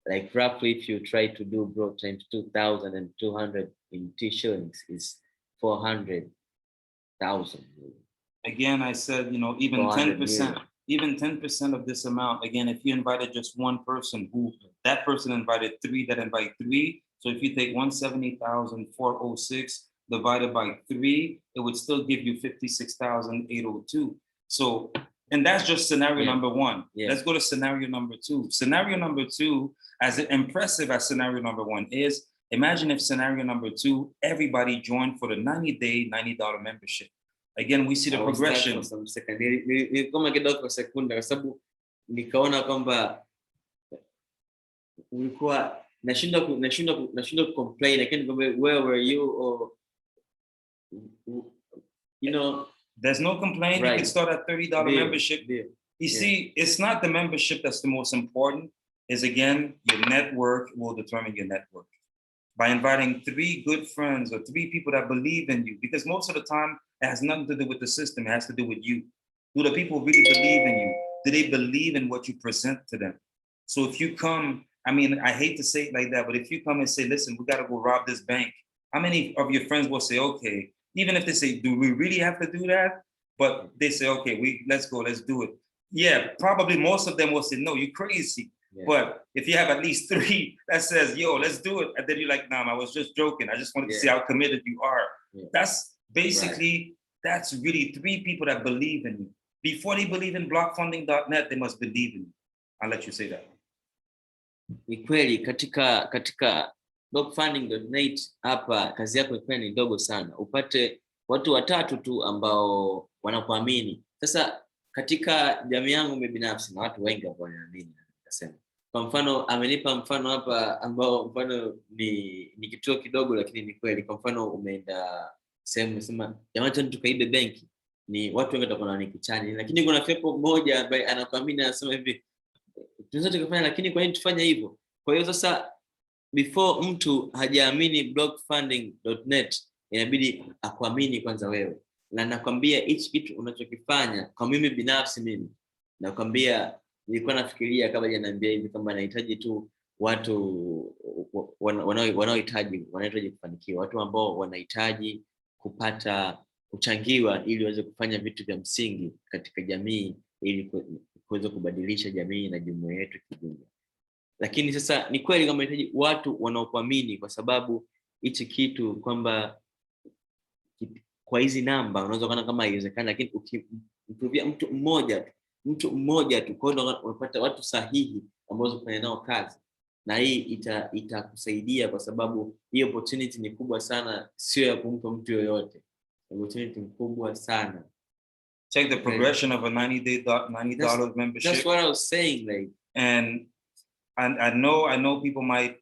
[SPEAKER 2] Like roughly, if you try to do bro times 2,200 in T shillings is 400,000.
[SPEAKER 1] Again, I said, even 10% of this amount, again, if you invited just one person, that person invited 3, that invite 3. So if you take 170,406 divided by 3, it would still give you 56,802. So, and that's just scenario number 1. Let's go to scenario number 2. Scenario number 2, as impressive as scenario number 1 is, imagine if scenario number 2, everybody joined for the 90-day, $90 membership. Again, we see the progression.
[SPEAKER 2] Kama kidogo kwa sekunde, kwa sababu nikaona kwamba ulikuwa nashinda complain, lakini where were you, or
[SPEAKER 1] there's no complaint. Right. You can start at $30 membership. You see, it's not the membership that's the most important. Is again, your network will determine your network. By inviting 3 good friends or 3 people that believe in you, because most of the time it has nothing to do with the system, it has to do with you. Do the people really believe in you? Do they believe in what you present to them? So if you come, I mean, I hate to say it like that, but if you come and say, listen, we got to go rob this bank, how many of your friends will say, okay, even if they say, do we really have to do that? But they say, okay, let's go, let's do it. Yeah, probably most of them will say, no, you're crazy. Yeah. But if you have at least 3 that says, yo, let's do it. And then you're like, nah, I was just joking. I just wanted to see how committed you are. Yeah. That's basically, that's really 3 people that believe in you. Before they believe in blockfunding.net, they must believe in you. I'll let you say that.
[SPEAKER 2] Ni kweli katika blockfunding.net hapa kazi yako ikiwa ni ndogo sana. Upate watu 3 tu ambao wanakuamini. Sasa katika jamii yangu mimi binafsi na watu wengi ambao wanaamini nasema. Kwa mfano amenipa mfano hapa ambao mfano ni kituo kidogo lakini ni kweli. Kwa mfano umeenda sehemu unasema jamani twende tukaibe benki. Ni watu wengi watakuwa wananikichani lakini kuna fepo mmoja ambaye anakuamini anasema hivi tunaweza tukafanya lakini kwa nini tufanye hivyo? Kwa hiyo sasa before mtu hajaamini blockfunding.net inabidi akuamini kwanza wewe. Na nakwambia hichi kitu unachokifanya kwa mimi binafsi mimi nakwambia nilikuwa nafikiria kabla hajaniambia hivi kama nahitaji tu watu wanaohitaji kufanikiwa, watu ambao wanahitaji kupata kuchangiwa ili waweze kufanya vitu vya msingi katika jamii ili kuweza kubadilisha jamii na jumuiya yetu kijumla. Lakini sasa ni kweli kama unahitaji watu wanaokuamini kwa sababu hichi kitu kwamba kwa hizi namba unaweza kuona kama haiwezekani lakini ukimpruvia mtu mmoja tu kwa hiyo unapata watu sahihi ambao kufanya nao kazi na hii itakusaidia kwa sababu hii opportunity ni kubwa sana, sio ya kumpa mtu yoyote. Opportunity kubwa sana.
[SPEAKER 1] Check the progression of a $90 membership.
[SPEAKER 2] That's what I was saying, like.
[SPEAKER 1] And I know people might,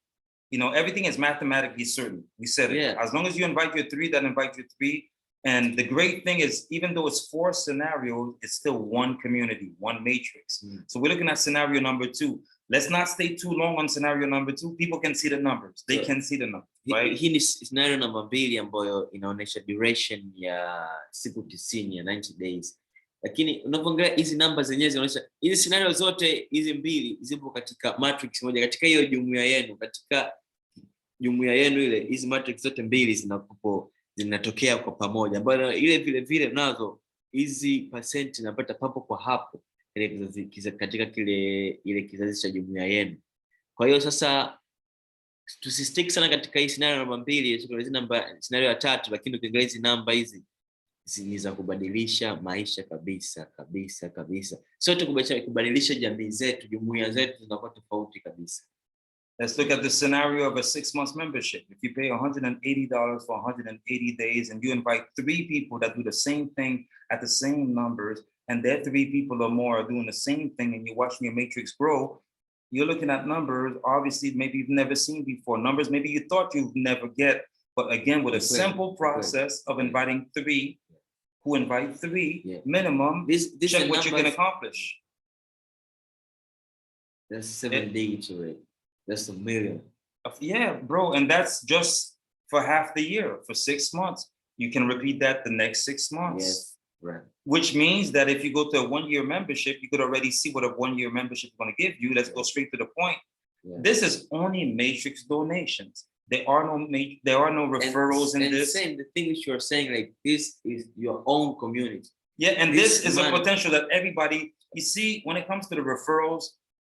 [SPEAKER 1] everything is mathematically certain. We said it. As long as you invite your 3, then invite your 3. And the great thing is, even though it's 4 scenarios, it's still one community, one matrix. So we're looking at scenario number 2. Let's not stay too long on scenario number 2. People can see the numbers. They can see the numbers, right?
[SPEAKER 2] Hii ni scenario number 2 ambayo inaonyesha duration ya siku 90 ya 90 days. Lakini unapoangalia hizi numbers zenyewe zinaonyesha hizi scenario zote hizi 2 zipo katika matrix moja, katika hiyo jumuiya yenu, katika jumuiya yenu ile hizi matrix zote 2 zinatokea kwa pamoja, ambayo ile vile nazo hizi percent zinapata papo kwa hapo katika ile kizazi cha jumuiya yenu. Kwa hiyo sasa tusistick sana katika hii scenario namba 2, scenario ya 3, lakini ukiangalia hizi namba hizi ni za kubadilisha maisha kabisa. Sio tu kubadilisha jamii zetu, jumuiya zetu zinakuwa tofauti kabisa.
[SPEAKER 1] Let's look at the scenario of a 6-month membership. If you pay $180 for 180 days and you invite 3 people that do the same thing at the same numbers, and their 3 people or more are doing the same thing, and you're watching your matrix grow, you're looking at numbers, obviously, maybe you've never seen before. Numbers maybe you thought you'd never get. But again, with a simple process of inviting 3, who invite 3, minimum, this check what you can accomplish.
[SPEAKER 2] That's 7 days to it. That's $1 million.
[SPEAKER 1] Yeah, bro, and that's just for half the year, for 6 months. You can repeat that the next 6 months.
[SPEAKER 2] Yes, right.
[SPEAKER 1] Which means that if you go to a 1-year membership, you could already see what a 1-year membership is going to give you. Let's go straight to the point. Yeah. This is only matrix donations. There are no referrals in this.
[SPEAKER 2] The thing which you're saying, like, this is your own community.
[SPEAKER 1] Yeah, and this is a potential that everybody, you see, when it comes to the referrals,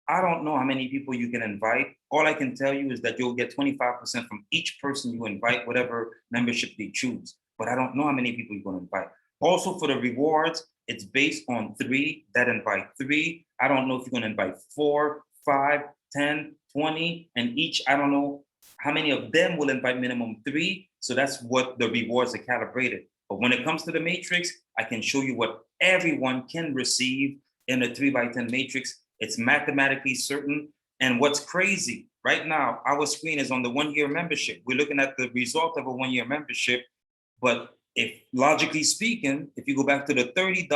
[SPEAKER 1] I don't know how many people you can invite. All I can tell you is that you'll get 25% from each person you invite, whatever membership they choose. But I don't know how many people you're going to invite. Also, for the rewards, it's based on 3 that invite 3. I don't know if you're going to invite 4, 5, 10, 20, and each, I don't know how many of them will invite minimum 3. So that's what the rewards are calibrated. But when it comes to the matrix, I can show you what everyone can receive in a 3x10 matrix. It's mathematically certain. And what's crazy, right now, our screen is on the 1-year membership. We're looking at the result of a 1-year membership. But if logically speaking, if you go back to the $30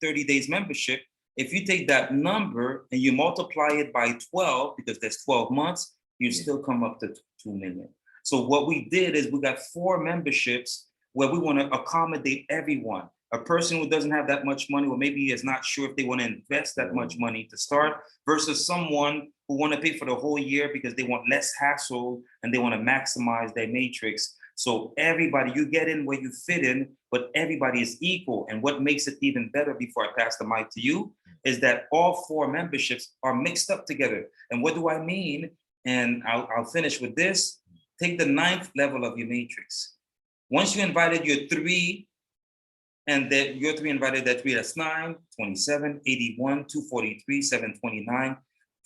[SPEAKER 1] 30 days membership, if you take that number and you multiply it by 12, because there's 12 months, you still come up to 2 million. So what we did is we got 4 memberships where we want to accommodate everyone. A person who doesn't have that much money, or maybe is not sure if they want to invest that much money to start, versus someone who want to pay for the whole year because they want less hassle and they want to maximize their matrix. So everybody, you get in where you fit in, but everybody is equal. And what makes it even better, before I pass the mic to you, is that all 4 memberships are mixed up together. And what do I mean? And I'll finish with this. Take the 9th level of your matrix. Once you invited your 3, and that your 3 invited that 3, that's 9, 27, 81, 243, 729,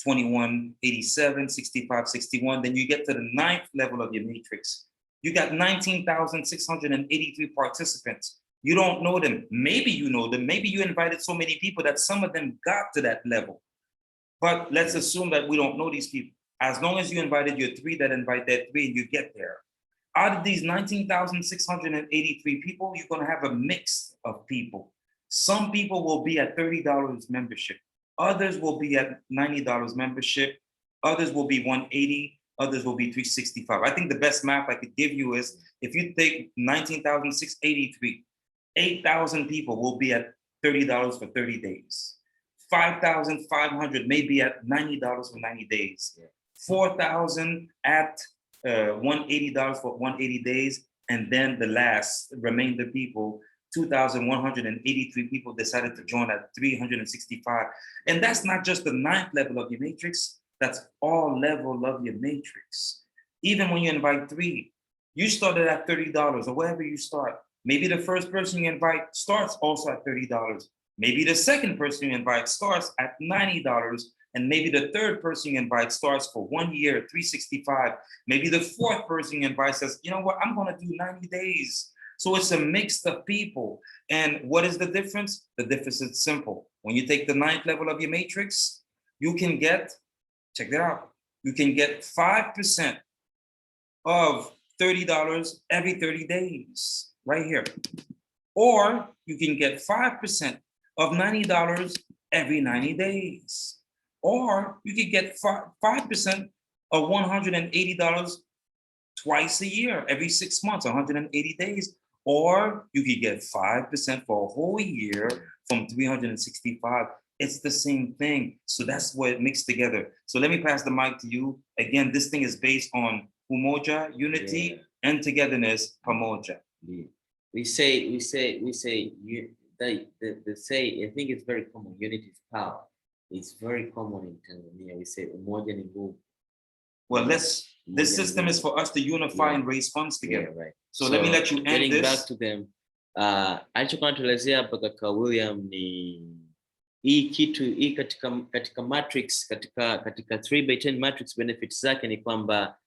[SPEAKER 1] 21, 87, 65, 61. Then you get to the 9th level of your matrix. You got 19,683 participants. You don't know them. Maybe you know them. Maybe you invited so many people that some of them got to that level. But let's assume that we don't know these people. As long as you invited your 3 that invite that 3, you get there. Out of these 19,683 people, you're going to have a mix of people. Some people will be at $30 membership. Others will be at $90 membership. Others will be $180. Others will be $365. I think the best math I could give you is if you take 19,683, 8,000 people will be at $30 for 30 days. 5,500 may be at $90 for 90 days. 4,000 at $180 for 180 days. And then the last remainder people, 2,183 people decided to join at 365. And that's not just the 9th level of your matrix. That's all level of your matrix. Even when you invite 3, you started at $30 or wherever you start. Maybe the first person you invite starts also at $30. Maybe the second person you invite starts at $90. And maybe the third person you invite starts for 1 year, 365. Maybe the 4th person you invite says, you know what, I'm gonna do 90 days. So it's a mix of people. And what is the difference? The difference is simple. When you take the 9th level of your matrix, you can get, check that out, you can get 5% of $30 every 30 days, right here. Or you can get 5% of $90 every 90 days. Or you could get 5% of $180 twice a year, every 6 months, 180 days. Or you could get 5% for a whole year from 365. It's the same thing. So that's what it mixed together. So let me pass the mic to you. Again, this thing is based on umoja, unity, and togetherness, pamoja.
[SPEAKER 2] Yeah. They say, I think it's very common, unity is power. It's very common in Tanzania. We say umoja ni nguvu.
[SPEAKER 1] Well, this system is for us to unify and raise funds together.
[SPEAKER 2] Yeah, right.
[SPEAKER 1] So let me let you end
[SPEAKER 2] getting
[SPEAKER 1] this.
[SPEAKER 2] Back to them. Alichokuwa natuelezea hapa kaka William ni hii kitu hii katika matrix, katika 3x10 matrix, benefits zake ni kwamba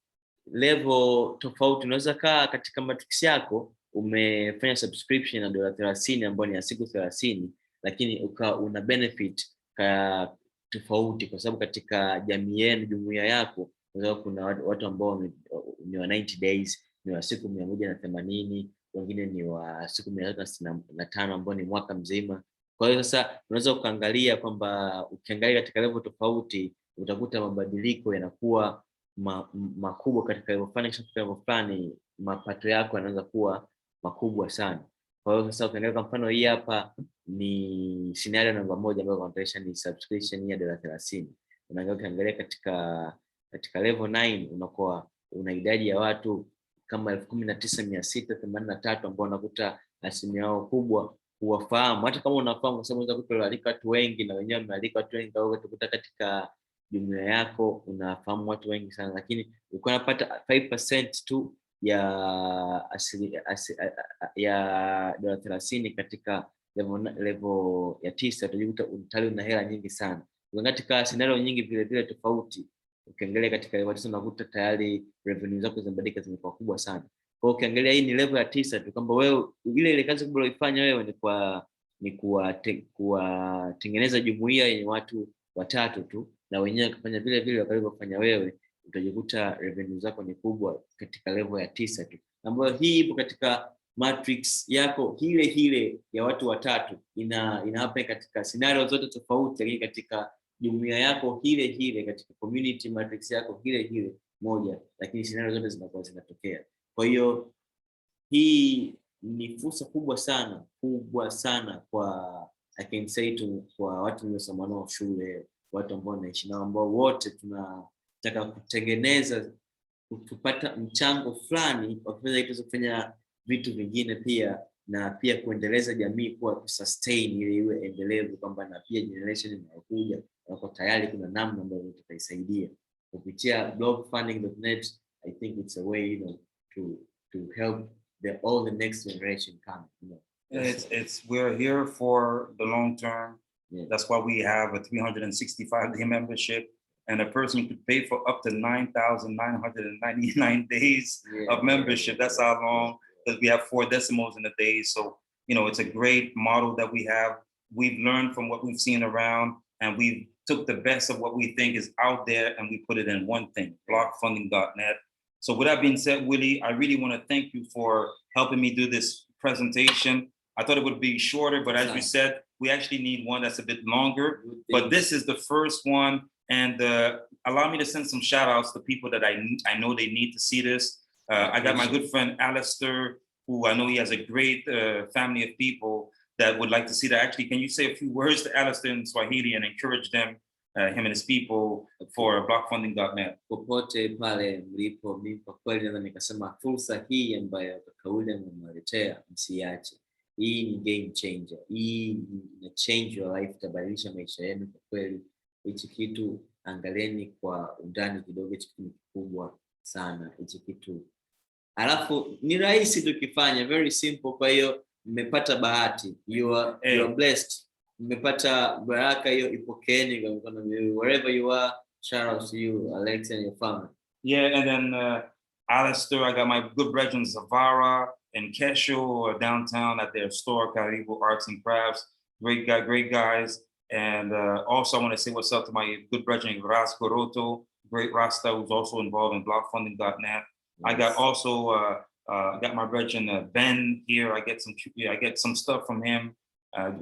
[SPEAKER 2] level tofauti. Unaweza kaa katika matrix yako umefanya subscription ya $30 ambayo ni ya siku 30, lakini una benefit tofauti, kwa sababu katika jamii yenu, jumuiya yako, kuna watu ambao ni wa 90 days, ni wa siku 180, wengine ni wa siku 365 ambao ni mwaka mzima. Kwa hiyo sasa unaweza ukaangalia kwamba ukiangalia katika level tofauti utakuta mabadiliko yanakuwa makubwa katika level fulani, mapato yako yanaanza kuwa makubwa sana. Kwa hiyo sasa ukiangalia kwa mfano hii hapa ni scenario namba 1 ambayo contation ni subscription ya $30. Ukiangalia katika level 9 unakuwa una idadi ya watu kama 19,683 ambao unakuta asilimia yao kubwa huwafahamu. Hata kama unafahamu, kwa sababu unaweza kualika watu wengi na wenyewe wamealika watu wengi, au utakuta katika jumuiya yako unafahamu watu wengi sana, lakini uko unapata 5% tu ya $30 katika level ya 9, utajikuta utali una hela nyingi sana. Katika scenario nyingi vile vile tofauti, ukiangalia katika level 9 unakuta tayari revenue zako zimebadilika, zimekuwa kubwa sana. Kwa hiyo ukiangalia hii ni level ya 9 tu, kwamba wewe ile kazi kubwa unaifanya wewe ni kuwatengeneza jumuiya yenye watu 3 tu, na wenyewe kufanya vile vile walivyofanya wewe, utajikuta revenue zako ni kubwa katika level ya 9 tu, ambayo hii ipo katika matrix yako hile ya watu 3, inawapa katika scenario zote tofauti, lakini katika jumuiya yako hile katika community matrix yako hile moja, lakini scenario zote zinakuwa zinatokea. Kwa hiyo hii ni fursa kubwa sana kwa I can say kwa watu waliosoma nao shule, watu ambao wanaishi nao, ambao wote tunataka kutengeneza, kupata mchango fulani wa kufanya vitu vingine pia na pia kuendeleza jamii kuwa kusustain ili iwe endelevu, kwamba na pia generation inayokuja wako tayari, kuna namna ambayo tutaisaidia kupitia blogfunding.net. I think it's a way, you know, to help all the next generation come, you know.
[SPEAKER 1] We're here for the long term.
[SPEAKER 2] Yeah.
[SPEAKER 1] That's why we have a 365-day membership, and a person could pay for up to 9,999 days of membership. That's how long, because we have 4 decimals in a day. So, you know, it's a great model that we have. We've learned from what we've seen around, and we took the best of what we think is out there, and we put it in one thing, blockfunding.net. So with that being said, Willie, I really want to thank you for helping me do this presentation. I thought it would be shorter, but as you said, we actually need one that's a bit longer. But this is the first one, and allow me to send some shout outs to people that I know they need to see this. I got my good friend Alistair, who I know he has a great family of people that would like to see that. Actually, can you say a few words to Alistair in Swahili and encourage them, him and his people, for blockfunding.net?
[SPEAKER 2] Popote pale mlipo, mimi kwa kweli naweza nikasema fursa hii ambayo kauli mmeletea msiache. Hii ni game changer. Hii ina change your life, tabadilisha maisha yenu kwa kweli. Hichi kitu angalieni kwa undani kidogo, hichi kitu kikubwa sana hichi kitu. Alafu ni rahisi tukifanya, very simple. Kwa hiyo mmepata bahati, you are blessed. Mmepata baraka hiyo, ipokeeni kwa wherever you are. Shout out to you, Alex, and your family. Yeah,
[SPEAKER 1] and then Alistair, I got my good brethren Zavara and Kesho downtown at their store, Karibu Arts and Crafts. Great guys. And also I want to say what's up to my good brethren Ras Goroto, great Rasta, who's also involved in blockfunding.net. Yes. I got also got my brethren Ben here. I get some stuff from him.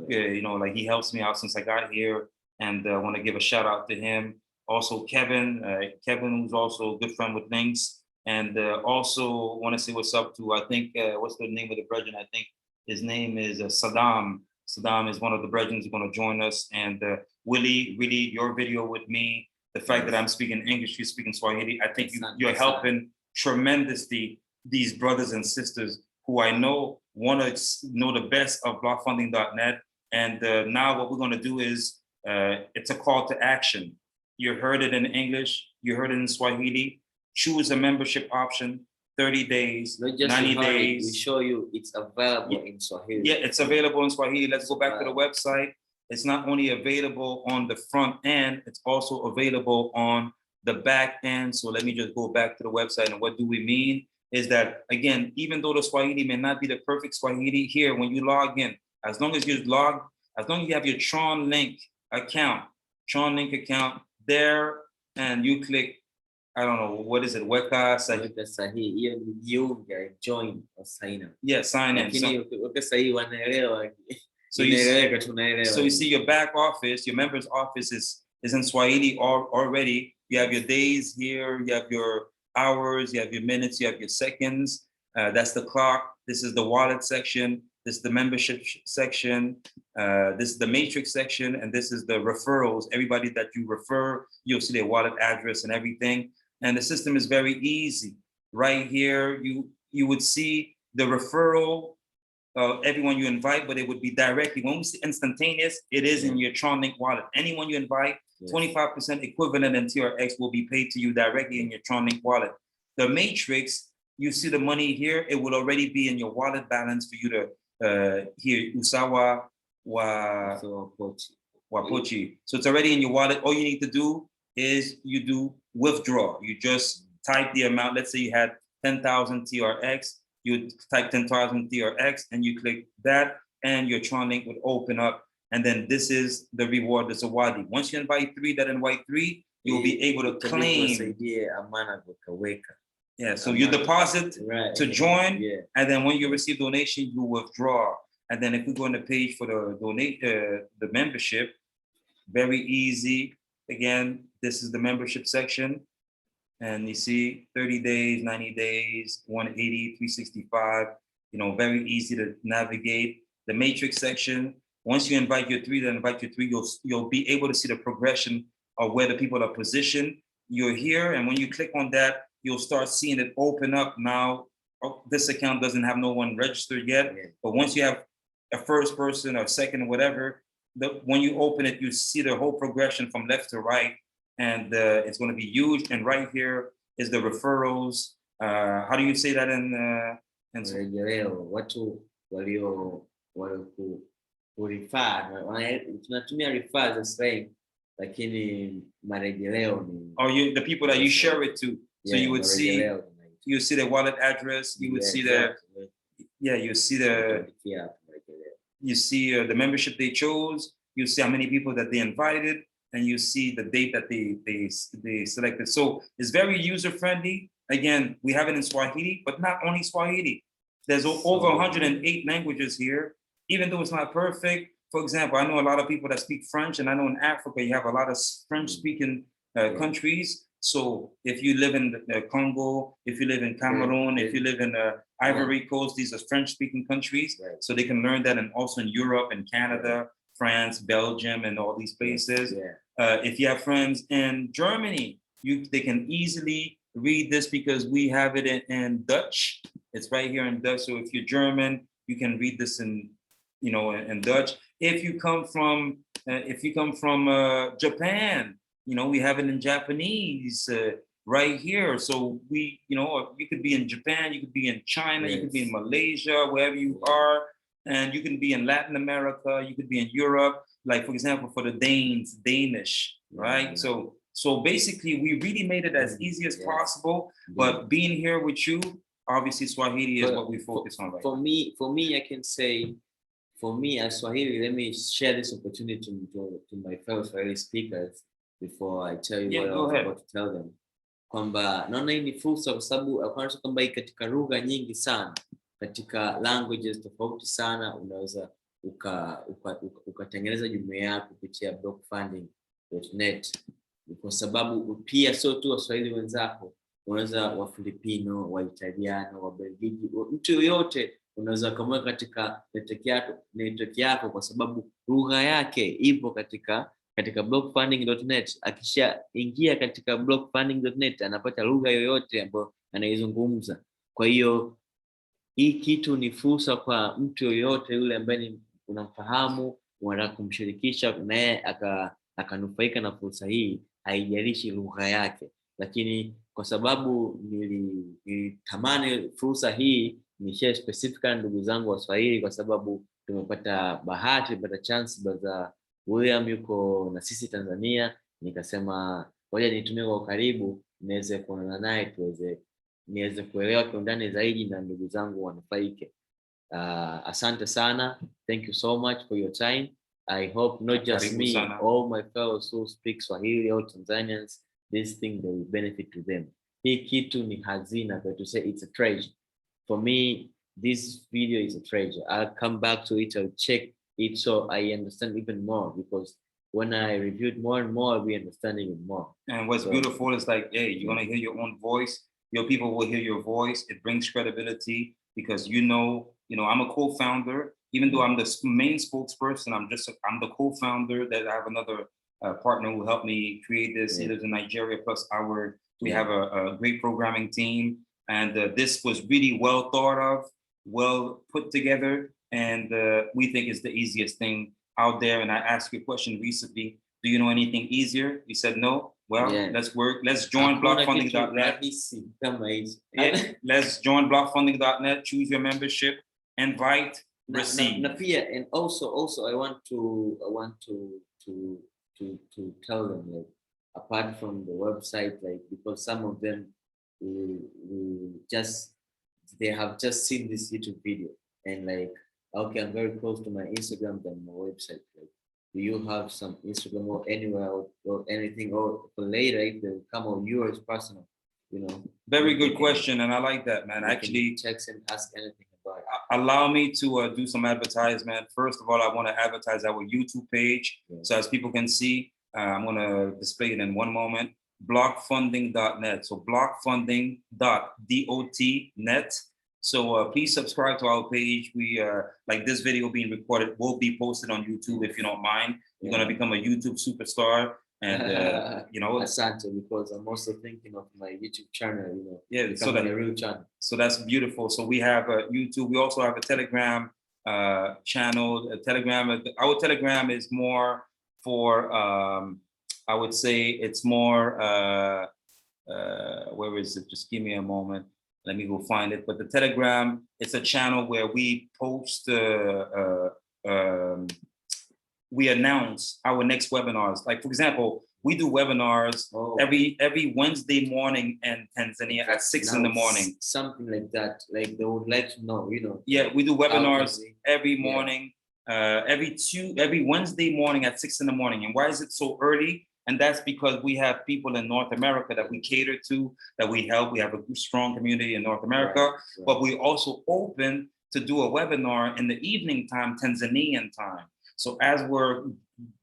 [SPEAKER 1] You know, like he helps me out since I got here, and I want to give a shout out to him. Also Kevin, who's also a good friend with Links. And also want to say what's up to, I think, what's the name of the brethren? I think his name is Saddam. Saddam is one of the brethren who's going to join us. And Willie, really, your video with me, the fact that I'm speaking English, you speaking Swahili, I think you're helping tremendously these brothers and sisters who I know want to know the best of blockfunding.net. And now what we're going to do is, it's a call to action. You heard it in English, you heard it in Swahili. Choose a membership option, 30 days, 90 days.
[SPEAKER 2] We show you it's available in Swahili.
[SPEAKER 1] Yeah, it's available in Swahili. Let's go back to the website. It's not only available on the front end, it's also available on the back end. So let me just go back to the website. And what do we mean is that, again, even though the Swahili may not be the perfect Swahili, here, when you log in, as long as you have your TronLink account there, and you click, I don't know, what is it? Weka sahi.
[SPEAKER 2] Join or sign up.
[SPEAKER 1] Yeah, sign in. So you see your back office, your member's office is in Swahili already. You have your days here, you have your hours, you have your minutes, you have your seconds. That's the clock. This is the wallet section. This is the membership section. This is the matrix section. And this is the referrals. Everybody that you refer, you'll see their wallet address and everything. And the system is very easy. Right here, you would see the referral of everyone you invite, but it would be directly. When we see instantaneous, it is in your TronLink wallet. Anyone you invite, 25% equivalent in TRX will be paid to you directly in your TronLink wallet. The matrix, you see the money here, it will already be in your wallet balance for you to here, Usawa wa Pochi. So it's already in your wallet. All you need to do is you do withdraw. You just type the amount. Let's say you had 10,000 TRX. You type 10,000 TRX and you click that, and your TronLink would open up. And then this is the reward, the Zawadi. Once you invite 3, that invite 3, you'll be able to claim. Yeah, so you deposit to join, and then when you receive donation, you withdraw. And then if we go on the page for the membership, very easy. Again, this is the membership section. And you see 30 days, 90 days, 180, 365, you know, very easy to navigate. The matrix section, once you invite your 3, you'll be able to see the progression of where the people are positioned. You're here, and when you click on that, you'll start seeing it open up now oh, this account doesn't have no one registered yet. But once you have a first person or second or whatever, when you open it, you see the whole progression from left to right, and it's going to be huge. And right here is the referrals. How do you say that in
[SPEAKER 2] watu walio refer, tunatumia refer as saying, lakini marejeleo ni
[SPEAKER 1] the people that you share it to. So you would see the wallet address, you would see the membership they chose, you see how many people that they invited, and you see the date that they selected. So it's very user friendly. Again, we have it in Swahili, but not only Swahili. There's over 108 languages here, even though it's not perfect. For example, I know a lot of people that speak French, and I know in Africa you have a lot of French-speaking countries. So if you live in Congo, if you live in Cameroon, if you live in Ivory Coast, these are French-speaking countries. So they can learn that, and also in Europe and Canada, France, Belgium, and all these places. If you have friends in Germany, they can easily read this because we have it in Dutch. It's right here in Dutch. So if you're German, you can read this in Dutch. If you come from Japan, we have it in Japanese right here. So you could be in Japan, you could be in China, you could be in Malaysia, wherever you are, and you can be in Latin America, you could be in Europe. Like for example, for the Danes, Danish, right? So basically, we really made it as easy as possible. But being here with you, obviously, Swahili is what we focus on right now.
[SPEAKER 2] For me, I can say, for me as Swahili, let me share this opportunity to my fellow Swahili speakers before I tell you what I was about to tell them. Kwamba naona hii ni fursa kwa sababu kwanza kwamba hii katika lugha nyingi sana, katika languages tofauti sana, unaweza ukatengeneza jumuiya yako kupitia blockfunding.net, kwa sababu pia sio tu Waswahili wenzako, unaweza wa Filipino, wa Italiano, wa Belgiji, mtu yoyote unaweza kumweka katika network yako kwa sababu lugha yake ipo katika blockfunding.net. Akishaingia katika blockfunding.net anapata lugha yoyote ambayo anaizungumza. Kwa hiyo hii kitu ni fursa kwa mtu yoyote yule ambaye unamfahamu, unataka kumshirikisha naye akanufaika na fursa hii, haijalishi lugha yake. Lakini kwa sababu nilitamani fursa hii ni share specific na ndugu zangu wa Swahili, kwa sababu tumepata chance baza William yuko na sisi Tanzania, nikasema ngoja nitumie kwa karibu niweze kuonana naye niweze kuelewa kwa undani zaidi na ndugu zangu wanufaike. Asante sana. Thank you so much for your time. I hope not just me, all my fellows who speak Swahili, all Tanzanians, this thing that will benefit to them. Hii kitu ni hazina, but to say it's a treasure. For me, this video is a treasure. I'll come back to it, I'll check it so I understand even more, because when I reviewed more and more, we understand even more.
[SPEAKER 1] And what's beautiful is like, hey, you're gonna hear your own voice. Your people will hear your voice. It brings credibility because I'm a co-founder. Even though I'm the main spokesperson, I'm the co-founder. That I have another partner who helped me create this. He lives in Nigeria. Plus, we have a great programming team, and this was really well thought of, well put together, and we think it's the easiest thing out there. And I asked you a question recently: do you know anything easier? You said no. Well, let's work. Let's join blockfunding.net. Let's join blockfunding.net. Choose your membership. Invite. Receive.
[SPEAKER 2] And also I want to tell them, like, apart from the website, like, because some of them they have just seen this YouTube video and like, okay, I'm very close to my Instagram than my website. Like, do you have some Instagram or anywhere or anything, or for later if they come on yours personal,
[SPEAKER 1] Very good question, and I like that, man. Actually,
[SPEAKER 2] text and ask anything about it.
[SPEAKER 1] Allow me to do some advertisement. First of all, I want to advertise our YouTube page. So as people can see, I'm going to display it in one moment. Blockfunding.net. So blockfunding.net. So please subscribe to our page. We like this video being recorded will be posted on YouTube if you don't mind. You're going to become a YouTube superstar. And you know,
[SPEAKER 2] Asante, because I'm also thinking of my YouTube channel, you know,
[SPEAKER 1] yeah, so
[SPEAKER 2] becoming a real channel.
[SPEAKER 1] So that's beautiful. So we have a YouTube. We also have a Telegram channel. A Telegram. Our Telegram is more for. I would say it's more. Where is it? Just give me a moment. Let me go find it. But the Telegram, it's a channel where we post. We announce our next webinars. Like for example, we do webinars every Wednesday morning in Tanzania at 6 in the morning.
[SPEAKER 2] Something like that. Like they would like to know, you know.
[SPEAKER 1] Yeah, we do webinars every morning, every Wednesday morning at 6 in the morning. And why is it so early? And that's because we have people in North America that we cater to, that we help. We have a strong community in North America, but we also open to do a webinar in the evening time, Tanzanian time. So as we're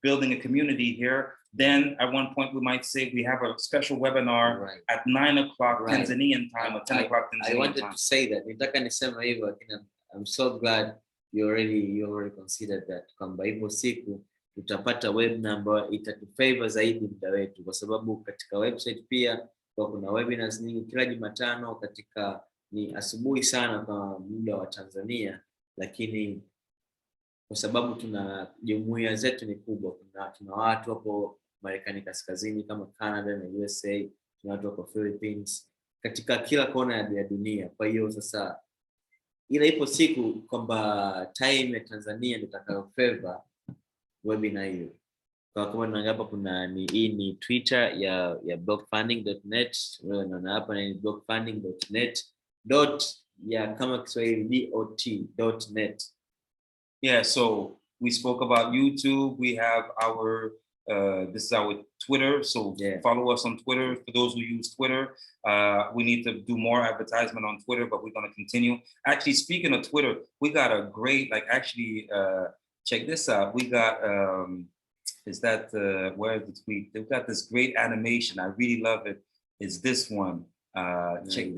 [SPEAKER 1] building a community here, then at one point we might say we have a special webinar at 9 o'clock Tanzanian time or 10 o'clock Tanzanian time.
[SPEAKER 2] I wanted to say that. I'm so glad you already considered that. Kwamba hivyo siku tutapata webinar ambayo itatufavor zaidi muda wetu, kwa sababu katika website pia kuna webinars nyingi kila Jumatano ni asubuhi sana kwa muda wa Tanzania, lakini kwa sababu tuna jumuiya zetu ni kubwa, tuna watu hapo Marekani kaskazini kama Canada na USA, tuna watu hapo Philippines, katika kila kona ya dunia. Kwa hiyo sasa ila ipo siku kwamba time ya Tanzania ndio itakayo favor webinar hiyo. Kwa kama hapa hii ni Twitter ya blockfunding.net, wewe unaona hapa ni blockfunding.net kama Kiswahili .net.
[SPEAKER 1] Yeah, so we spoke about YouTube. We have our this is our Twitter. So follow us on Twitter. For those who use Twitter, we need to do more advertisement on Twitter, but we're going to continue. Actually, speaking of Twitter, we got a great, check this out. We got, where is the tweet? They've got this great animation. I really love it. It's this one. Check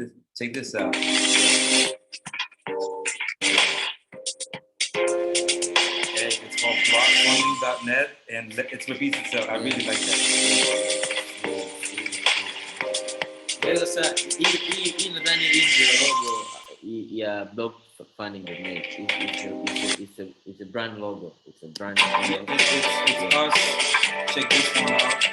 [SPEAKER 1] this out. It's called blockfunding.net, and it repeats itself. I really like that.
[SPEAKER 2] Blockfunding.net. It's a brand logo. It's a brand.
[SPEAKER 1] It's us. Check this one out.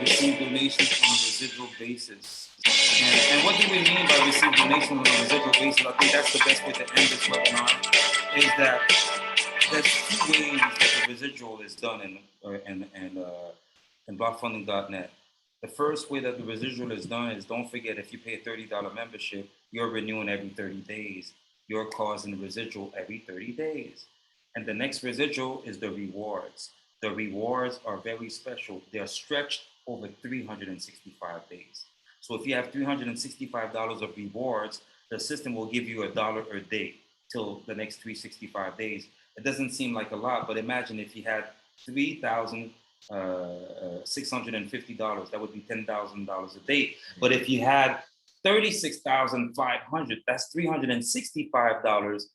[SPEAKER 1] Receive donations on a residual basis. And what do we mean by receive donations on a residual basis? I think that's the best way to end this webinar. Is that there's two ways that the residual is done in blockfunding.net. The first way that the residual is done is, don't forget, if you pay a $30 membership, you're renewing every 30 days. You're causing the residual every 30 days. And the next residual is the rewards. The rewards are very special. They're stretched over 365 days. So if you have $365 of rewards, the system will give you $1 a day till the next 365 days. It doesn't seem like a lot, but imagine if you had $3,650, that would be $10,000 a day. But if you had 36,500, that's $365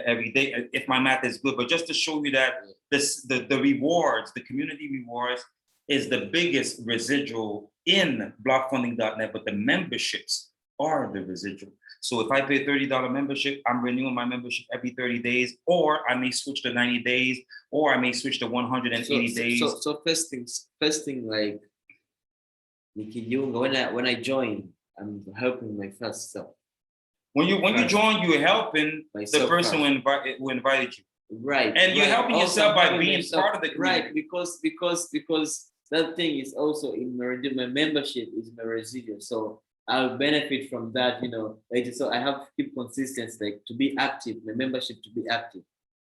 [SPEAKER 1] every day, if my math is good. But just to show you that the rewards, the community rewards, is the biggest residual in blockfunding.net, but the memberships are the residual. So if I pay a $30 membership, I'm renewing my membership every 30 days, or I may switch to 90 days, or I may switch to 180 days.
[SPEAKER 2] So first thing, like when I join, I'm helping my first self.
[SPEAKER 1] When you join, you're helping the person who invited you.
[SPEAKER 2] Right.
[SPEAKER 1] And you're helping also yourself by being part of the community.
[SPEAKER 2] Right, because that thing is also in my membership is my residual. So I'll benefit from that, so I have to keep consistency, like to be active, my membership to be active.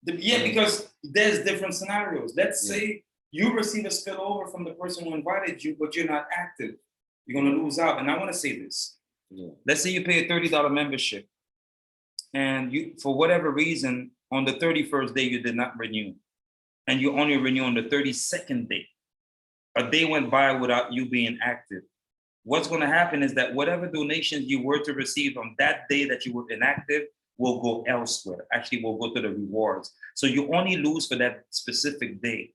[SPEAKER 1] Because there's different scenarios. Let's say you receive a spillover from the person who invited you, but you're not active. You're going to lose out. And I want to say this. Let's say you pay a $30 membership, and you, for whatever reason, on the 31st day, you did not renew, and you only renew on the 32nd day. A day went by without you being active. What's going to happen is that whatever donations you were to receive on that day that you were inactive, will go elsewhere. Actually, will go to the rewards. So you only lose for that specific day.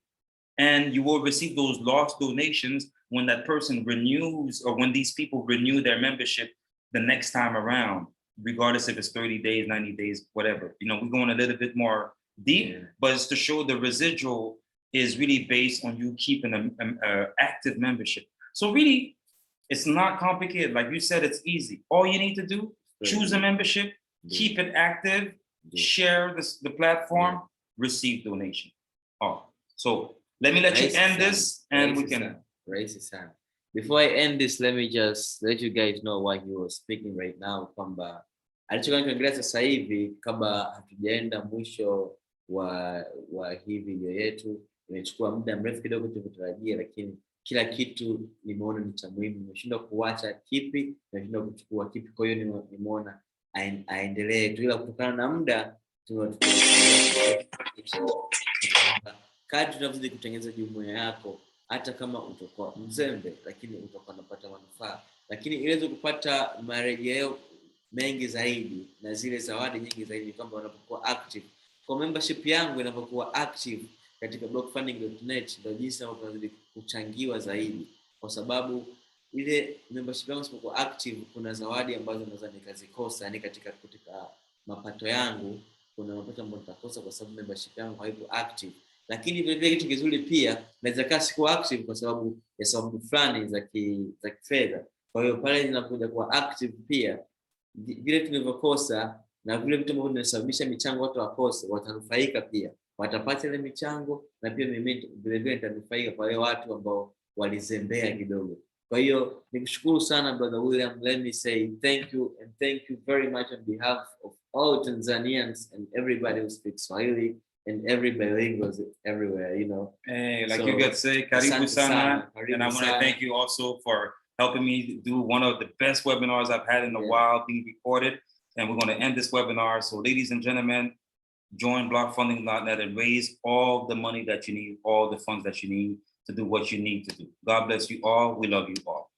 [SPEAKER 1] And you will receive those lost donations when that person renews, or when these people renew their membership the next time around, regardless if it's 30 days, 90 days, whatever. You know, we're going a little bit more deep, but it's to show the residual is really based on you keeping an active membership. So really, it's not complicated. Like you said, it's easy. All you need to do, choose a membership, keep it active, share the platform, receive donation. Oh, so let me let you end this, and we can.
[SPEAKER 2] Before I end this, let me just let you guys know why he was speaking right now, kwamba alichokuwa anaongelea sasa hivi, kabla hatujaenda mwisho wa hii video yetu, imechukua muda mrefu kidogo tulivyotarajia, lakini kila kitu nimeona ni cha muhimu. Nimeshindwa kuacha kipi, nimeshindwa kuchukua kipi, kwa hiyo nimeona aendelee tu, ila kutokana na muda kadri tunazidi kutengeneza jumuiya yako, hata kama utakuwa mzembe, lakini utakuwa unapata manufaa, lakini ili kupata marejeo mengi zaidi na zile zawadi nyingi zaidi, kwamba unapokuwa active kwa membership yangu, inapokuwa active katika blockfunding.net, ndio jinsi unazidi kuchangiwa zaidi, kwa sababu ile membership yangu isipokuwa active, kuna zawadi ambazo naweza nikazikosa. Yani katika mapato yangu kuna mapato ambayo nitakosa kwa sababu membership yangu haipo active. Lakini vile vile kitu kizuri pia, naweza kaa siku active kwa sababu ya sababu fulani za kifedha. Kwa hiyo pale ninapokuja kuwa active pia, vile tulivyokosa na vile vitu ambavyo vinasababisha michango watu wakose, watanufaika pia, watapata ile michango, na pia mimi vile vile nitanufaika kwa wale watu ambao walizembea kidogo. Kwa hiyo nikushukuru sana brother William. Let me say thank you, and thank you very much on behalf of all Tanzanians and everybody who speaks Swahili and every bilinguals everywhere, you know.
[SPEAKER 1] Hey, like so, you get say, karibu sana. And I want to thank you also for helping me do one of the best webinars I've had in a while, being recorded. And we're going to end this webinar. So ladies and gentlemen, join blockfunding.net and raise all the money that you need, all the funds that you need to do what you need to do. God bless you all. We love you all.